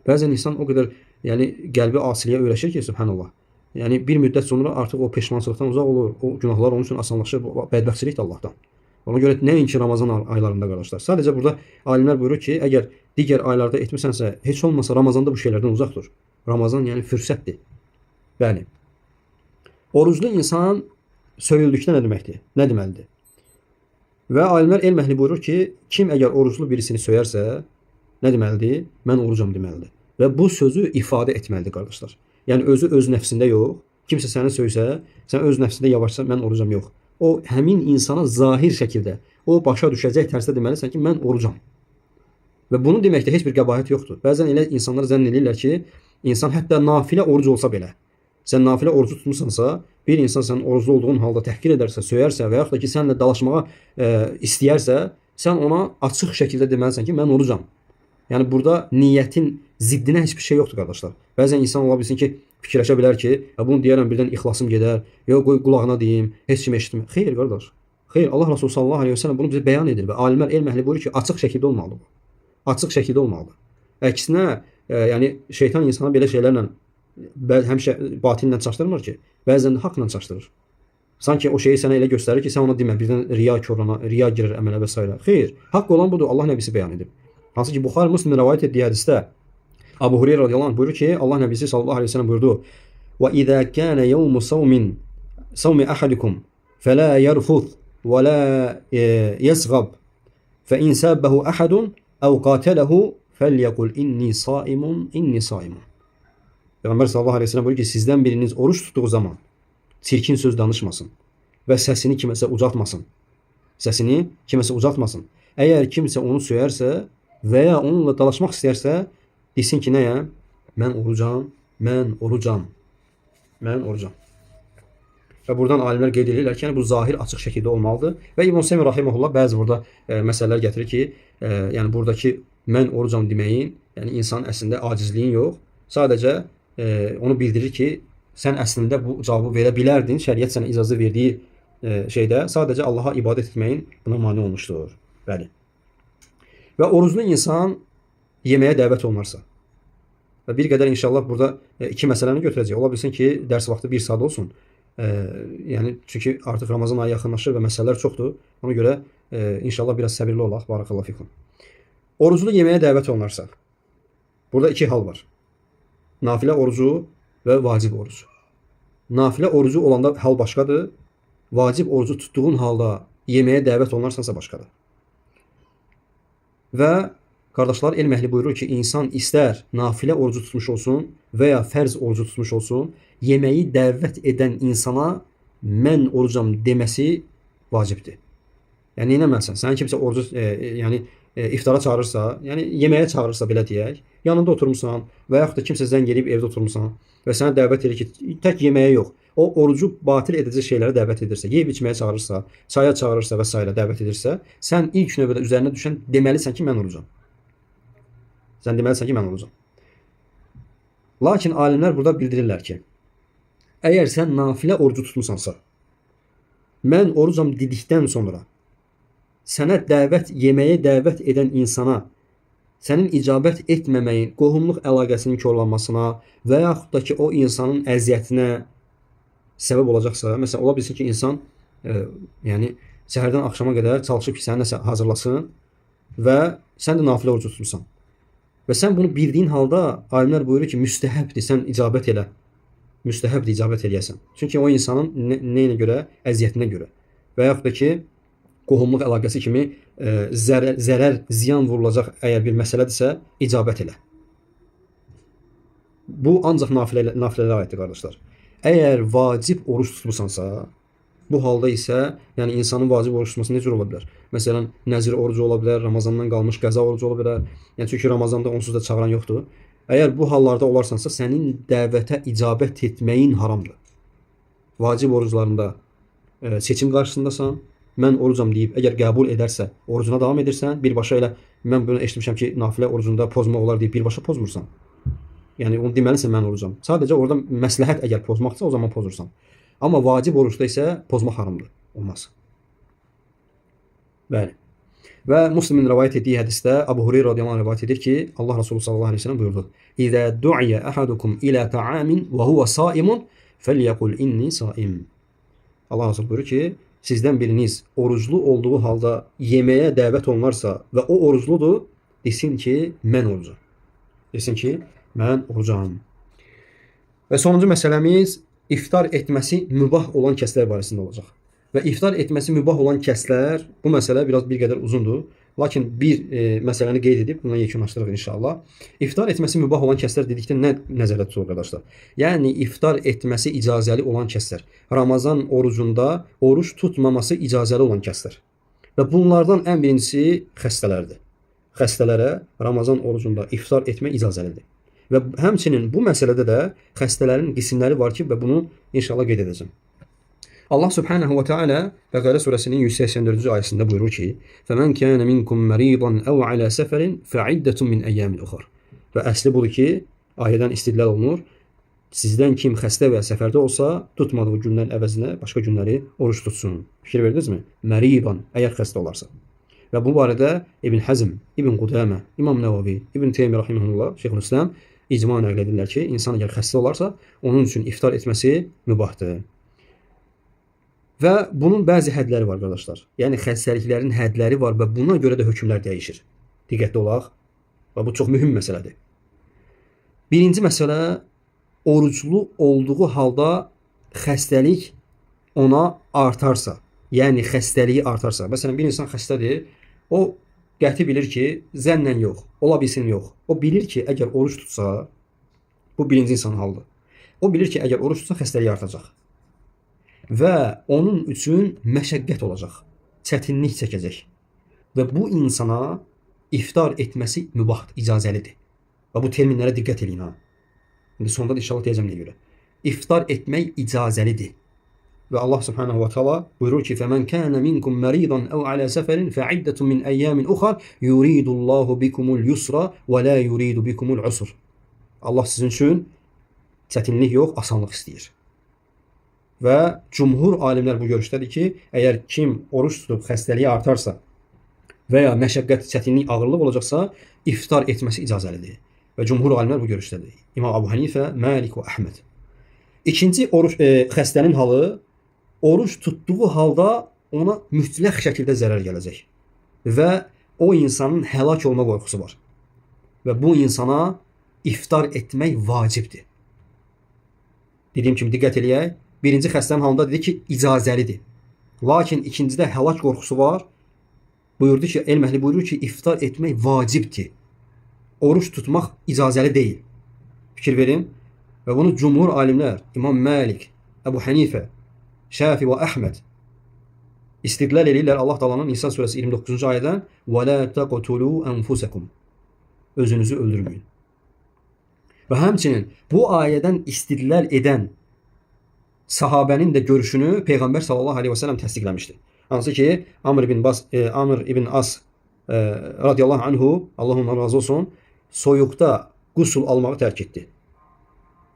Bəzən insan o qədər, yəni qəlbi asiliyə öyrəşir ki, subhanallah. Yəni bir müddət sonra artıq o peşmançılıqdan uzaq olur, o günahlar onun üçün asanlaşır, bədbəxtçilik də Allahdan. Ona görə nəinki Ramazan aylarında qardaşlar. Sadəcə burada alimlər buyurur ki, əgər digər aylarda etmisənsə, heç olmasa Ramazanda bu şeylərdən uzaq dur. Ramazan yəni fürsətdir. Bəli. Oruclu insan söyüldükdə nə deməkdir? Nə deməlidir? Və alimlər elm əhli buyurur ki, kim əgər oruclu birisini söyərsə, nə deməlidir? Mən orucam deməlidir. Və bu sözü ifadə etməlidir qardaşlar. Yəni özü öz nəfsində yox. Kimsə səni söysə, sən öz nəfsində yavaşsa mən orucam yox. O həmin insana zahir şəkildə, o başa düşəcək tərzdə deməlisən ki, mən orucam. Və bunu deməkdə heç bir qəbahət yoxdur. Bəzən elə insanlar zənn edirlər ki, insan hətta nafilə oruc olsa belə, sən nafilə orucu tutmusansa, bir insan sənin oruclu olduğun halda təhqir edərsə, söyərsə və yaxud da ki, sənlə dalaşmağa istəyərsə, sən ona açıq şəkildə deməlisən ki, mən orucam. Yəni burada niyyətin ziddinə heç bir şey yoxdur qardaşlar. Bəzən insan ola bilsin ki, fikirləşə bilər ki, bunu deyərəm birdən ixlasım gedər, yox qoy qulağına deyim, heç kim eşitmir. Xeyr qardaş. Xeyr, Allah Resulü sallallahu aleyhi və səlləm bunu bizə bəyan edir və alimlər, elm əhli buyurur ki, açıq şəkildə olmalıdır bu. Açıq şəkildə olmalıdır. Əksinə, yəni şeytan insana belə şeylərlə həmişə batillə çaşdırmır ki, bəzən də haqla çaşdırır. Sanki o şeyi sənə elə göstərir ki, sən ona demə, birdən riya korlana, riya girir əmələ və s. Xeyr, haqq olan budur, Allah nəbisi bəyan edib. Hansı ki, Buxari Müslimin rəvayət etdiyi hədisdə Əbu Hüreyrə radiyallahu anh buyurur ki, Allah Nəbisi sallallahu aleyhi ve sellem buyurdu: "Və izə kana yevmu savmi ahadikum fala yarfuth və la yasghab fa in sabahu ahadun aw qatalahu falyaqul inni saimun Peyğəmbər sallallahu aleyhi ve sellem buyurur ki, sizdən biriniz oruç tutduğu zaman çirkin söz danışmasın və səsini kiməsə ucaltmasın. Səsini kiməsə ucaltmasın. Əgər kimsə onu söyərsə və ya onunla dalaşmaq istəyərsə, desin ki, nəyəm? Mən orucam, mən orucam, mən orucam. Və buradan alimlər qeyd edirlər ki, yəni bu zahir açıq şəkildə olmalıdır. Və İbn Seymiyyə rahimehullah bəzi burada məsələlər gətirir ki, yəni buradakı mən orucam deməyin, yəni insanın əslində acizliyin yox, sadəcə onu bildirir ki, sən əslində bu cavabı verə bilərdin, şəriət sənə icazə verdiyi şeydə sadəcə Allaha ibadət etməyin buna mane olmuşdur. Bəli. Və oruclu insan yeməyə dəvət olunarsa, Və bir qədər inşallah burada iki məsələni götürəcək. Ola bilsin ki, dərs vaxtı 1 saat olsun. Yəni çünki artıq Ramazan ayı yaxınlaşır və məsələlər çoxdur. Ona görə inşallah biraz səbirli olaq. Barakallahu fikum. Oruclu yeməyə dəvət olunarsa, burada iki hal var. Nafilə orucu və vacib orucu. Nafilə orucu olanda hal başqadır. Vacib orucu tutduğun halda yeməyə dəvət olunarsansa başqadır. Və qardaşlar, elm əhli buyurur ki, insan istər nafilə orucu tutmuş olsun və ya fərz orucu tutmuş olsun, yeməyi dəvət edən insana mən orucam deməsi vacibdir. Yəni eləməlisən. Sən kimsə orucu iftara çağırırsa, yəni yeməyə çağırırsa belə deyək, yanında oturmusan və yaxud da kimsə zəng edib evdə oturmusan və sənə dəvət edir ki, tək yeməyə yox, o orucu batil edəcək şeylərə dəvət edirsə, yeyib içməyə çağırırsa, çaya çağırırsa və s. dəvət edirsə, sən ilk növbədə üzərinə düşən deməlisən ki, mən orucam. Sən deməlisən ki, mən orucam. Lakin alimlər burada bildirirlər ki, əgər sən nafilə orucu tutmusansa, mən orucam dedikdən sonra sənə yeməyə dəvət edən insana sənin icabət etməməyin, qohumluq əlaqəsinin korlanmasına və yaxud da ki, o insanın əziyyətinə səbəb olacaqsa, məsələn, ola bilsin ki, insan səhərdən axşama qədər çalışıb ki, səni nəsə hazırlasın və sən də nafilə orucu tutmuşsan. Və sən bunu bildiyin halda alimlər buyurur ki, müstəhəbdir, sən icabət elə. Müstəhəbdir, icabət eləyəsən. Çünki o insanın nəyinə görə? Əziyyətinə görə. Və yaxud da ki, qohumluq əlaqəsi kimi zərər, ziyan vurulacaq əgər bir məsələdirsə, icabət elə. Bu ancaq nafilələrə aiddir, qardaşlar. Əgər vacib oruç tutmusansa, bu halda isə, yəni insanın vacib oruç tutması necə ola bilər? Məsələn, nəzir orucu ola bilər, Ramazandan qalmış qəza orucu ola bilər. Yəni çünki Ramazanda onsuz da çağıran yoxdur. Əgər bu hallarda olarsansa, sənin dəvətə icabət etməyin haramdır. Vacib oruclarında seçim qarşısındasan, mən orucam deyib, əgər qəbul edərsə, orucuna davam edirsən, birbaşa elə, mən bunu eşitmişəm ki, nafilə orucunda pozma olar deyib, birbaşa pozmursan. Yəni onu deməlisən, mən orucam. Sadəcə orada məsləhət əgər pozmaqsa, o zaman pozursan. Amma vacib orucda isə pozmaq haramdır. Olmaz. Bəli. Və Müslimin rivayət etdiyi hədisdə Abu Hureyra radiyallahu anh rivayət edir ki, Allah Resulü sallallahu aleyhi ve sellem buyurdu. İzə du'iyə əhadukum ilə ta'amin və huvə saimun fəlyəqul inni saim. Allah Resulü buyurur ki, sizdən biriniz oruclu olduğu halda yeməyə dəvət olunarsa və o orucludur, desin ki, mən orucam. Desin ki, mən orucam. Və sonuncu məsələmiz iftar etməsi mübah olan kəslər barəsində olacaq. Və iftar etməsi mübah olan kəslər, bu məsələ bir qədər uzundur. Lakin bir məsələni qeyd edib, bundan yekunlaşdırırıq inşallah. İftar etməsi mübah olan kəslər dedikdə nə nəzərdə tutulur, qardaşlar? Yəni, iftar etməsi icazəli olan kəslər. Ramazan orucunda oruç tutmaması icazəli olan kəslər. Və bunlardan ən birincisi xəstələrdir. Xəstələrə Ramazan orucunda iftar etmək icazəlidir. Və həmçinin bu məsələdə də xəstələrin qismləri var ki, və bunu inşallah qeyd edəcəm. Allah Subhanahu wa Ta'ala Bəqərə surəsinin 184-cü ayəsində buyurur ki: "Fəmən kânə minkum məridan əv alə səfərin fə'iddətun min əyyəmin uxar." Və əsli budur ki, ayədən istidlal olunur. Sizdən kim xəstə və səfərdə olsa, tutmadığı günlərin əvəzinə başqa günləri oruç tutsun. Fikir verdinizmi? Məridan, əgər xəstə olarsa. Və bu barədə İbn Həzm, İbn Qudamə, İmam Nəvavi, İbn Teymiyyə rahimehullah, Şeyxülislam icma nəql edirlər ki, insan əgər xəstə olarsa, onun üçün iftar etməsi mübahdır. Və bunun bəzi hədləri var, qardaşlar. Yəni xəstəliklərin hədləri var və buna görə də hökmlər dəyişir. Diqqətli olaq. Və bu çox mühüm məsələdir. Birinci məsələ, oruclu olduğu halda xəstəlik ona artarsa, yəni xəstəliyi artarsa. Məsələn, bir insan xəstədir, o qəti bilir ki, zənnən yox, ola bilsin yox. O bilir ki, əgər oruç tutsa, bu birinci insan halıdır. O bilir ki, əgər oruç tutsa, xəstəliyi artacaq. Və onun üçün məşəqqət olacaq, çətinlik çəkəcək. Və bu insana iftar etməsi mübahdır, icazəlidir. Və bu terminlərə diqqət edin ha. İndi sonda da inşallah deyəcəm nəyə görə. İftar etmək icazəlidir. Və Allah Subhanahu wa Ta'ala buyurur ki: "Fəmən kânə minkum məridan əv alə səfərin fə'iddətun min əyyəmin uxar yuridullahu bikumul yusra və la yuridu bikumul usr." Allah sizin üçün çətinlik yox, asanlıq istəyir. Və cümhur alimlər bu görüşdədir ki, əgər kim oruç tutub xəstəliyi artarsa və ya məşəqqət, çətinlik, ağırlıq olacaqsa, iftar etməsi icazəlidir. və cümhur alimlər bu görüşdədir. İmam Abu Hanifə, Malik və Əhməd. İkinci xəstənin halı oruç tutduğu halda ona mütləq şəkildə zərər gələcək və o insanın həlak olma qorxusu var. Və bu insana iftar etmək vacibdir. Dediyim kimi diqqət eləyək. Birinci xəstənin halında dedi ki, icazəlidir. Lakin ikincidə həlak qorxusu var. Buyurdu ki, elm əhli buyurur ki, iftar etmək vacibdir. Oruç tutmaq icazəli deyil. Fikir verin. Və bunu cumhur alimlər, İmam Malik, Əbu Hanifə, Şafi və Əhməd istidlal edirlər Allah Taala'nın Nisa surəsi 29-cu ayədən "Və la taqtulu enfusakum." Özünüzü öldürməyin. Və həmçinin bu ayədən istidlal edən sahabənin də görüşünü Peyğəmbər sallallahu aleyhi və səlləm təsdiqləmişdi. Hansı ki, Amr ibn As radiyallahu anhu, Allah ondan razı olsun, soyuqda qusul almağı tərk etdi.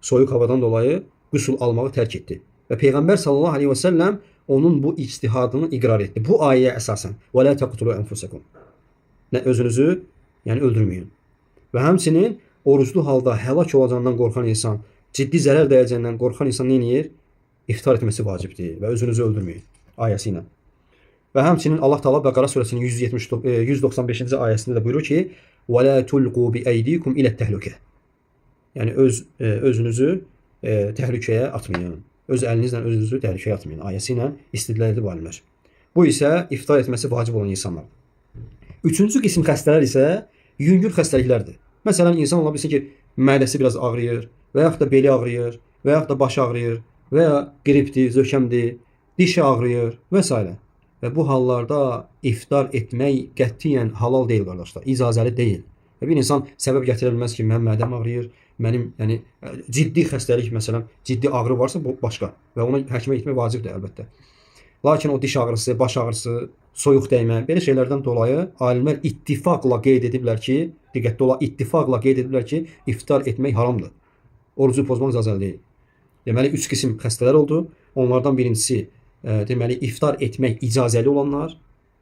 Soyuq havadan dolayı qusul almağı tərk etdi. Və Peyğəmbər sallallahu aleyhi və səlləm onun bu ictihadını iqrar etdi. Bu ayəyə əsasən "Və la taqtulu enfusakum." Özünüzü yəni öldürməyin. Və həmçinin oruclu halda həlak olacağından qorxan insan, ciddi zərər dəyəcəyindən qorxan insan nə edir? İftar etməsi vacibdir və özünüzü öldürməyin ayəsi ilə. Və həmçinin Allah Taala Bəqara surəsinin 195-ci ayəsində də buyurur ki: "Və la tulqu bi aydikum ilə təhlükə." Yəni özünüzü təhlükəyə atmayın. Öz əlinizlə özünüzü təhlükəyə atmayın ayəsi ilə istidlal edib alimlər. Bu isə iftar etməsi vacib olan insanlar. Üçüncü qism xəstələr isə yüngül xəstəliklərdir. Məsələn, insan ola bilsin ki, mədəsi biraz ağrıyır, və yaxud da beli ağrıyır, və yaxud da baş ağrıyır, və ya qripdir, zökəmdir, dişi ağrıyır və s. Və bu hallarda iftar etmək qətiyyən halal deyil qardaşlar, icazəli deyil. Və bir insan səbəb gətirə bilməz ki, mənim mədəm ağrıyır, mənim ciddi xəstəlik, məsələn, ciddi ağrı varsa bu başqa və ona həkimə getmək vacibdir əlbəttə. Lakin o diş ağrısı, baş ağrısı, soyuq dəymə, belə şeylərdən dolayı alimlər ittifaqla qeyd ediblər ki, diqqətli ola, ittifaqla qeyd ediblər ki, iftar etmək haramdır. Orucu pozmaq icazəli deyil. Deməli, 3 qism xəstələr oldu. Onlardan birincisi, deməli, iftar etmək icazəli olanlar,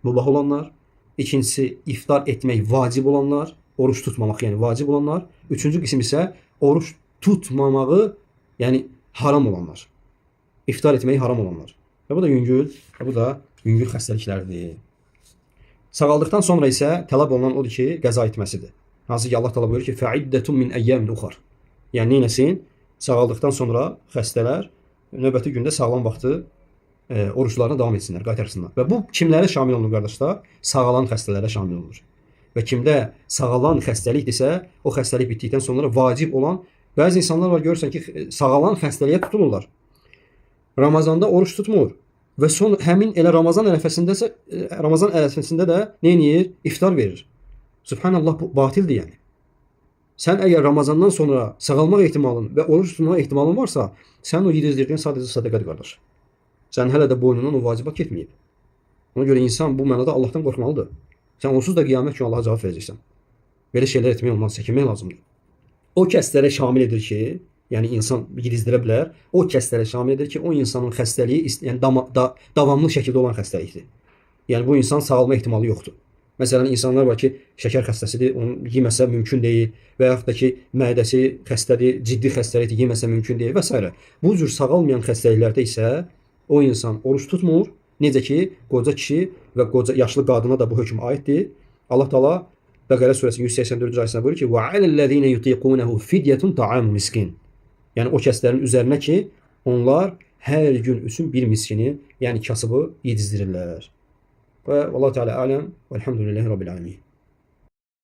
mübah olanlar. İkincisi, iftar etmək vacib olanlar, oruç tutmamaq, yəni vacib olanlar. Üçüncü qism isə oruç tutmamağı, yəni haram olanlar. İftar etməyi haram olanlar. Və bu da yüngül xəstəliklərdir. Sağaldıqdan sonra isə tələb olunan odur ki, qəza etməsidir. Hansı ki, Allah Taala buyurur ki, "Fəiddətun min əyyəmin uxar." Yəni neynəsin? Sağaldıqdan sonra xəstələr növbəti gündə sağlam vaxtı oruçlarına davam etsinlər, qaytarsınlar. Və bu kimlərə şamil olunur qardaşlar? Sağalan xəstələrə şamil olunur. Və kimdə sağalan xəstəlikdirsə, o xəstəlik bitdikdən sonra vacib olan bəzi insanlar var, görürsən ki, sağalan xəstəliyə tutulurlar. Ramazanda oruç tutmur və son həmin elə Ramazan ərəfəsində də nə edir? İftar verir. Subhanallah, bu batildir yəni. Sən əgər Ramazandan sonra sağalmaq ehtimalın və oruç tutmaq ehtimalın varsa, sən o yedizdirdiyin sadəcə sədəqədir qardaş. Sən hələ də boynundan o vacibat getməyib. Ona görə insan bu mənada Allahdan qorxmalıdır. Sən onsuz da qiyamət günü Allaha cavab verəcəksən. Belə şeylər etmək olmaz, çəkinmək lazımdır. O kəslərə şamil edir ki, yəni insan yedizdirə bilər. O kəslərə şamil edir ki, o insanın xəstəliyi yəni davamlı şəkildə olan xəstəlikdir. Yəni bu insan sağalma ehtimalı yoxdur. Məsələn, insanlar var ki, şəkər xəstəsidir, onu yeməsə mümkün deyil və yaxud da ki, mədəsi xəstədir, ciddi xəstəlikdir, yeməsə mümkün deyil və s. Bu cür sağalmayan xəstəliklərdə isə o insan oruç tutmur. Necə ki, qoca kişi və yaşlı qadına da bu hökm aiddir. Allah Taala Bəqərə surəsinin 184-cü ayəsində buyurur ki: "Və alellezine yutiqunehu fidyetun ta'amu miskin." Yəni o kəslərin üzərinə ki, onlar hər gün üçün bir miskini, yəni kasıbı yedizdirirlər. Və Allah Teala aləm və elhamdülillahi rabbil alamin.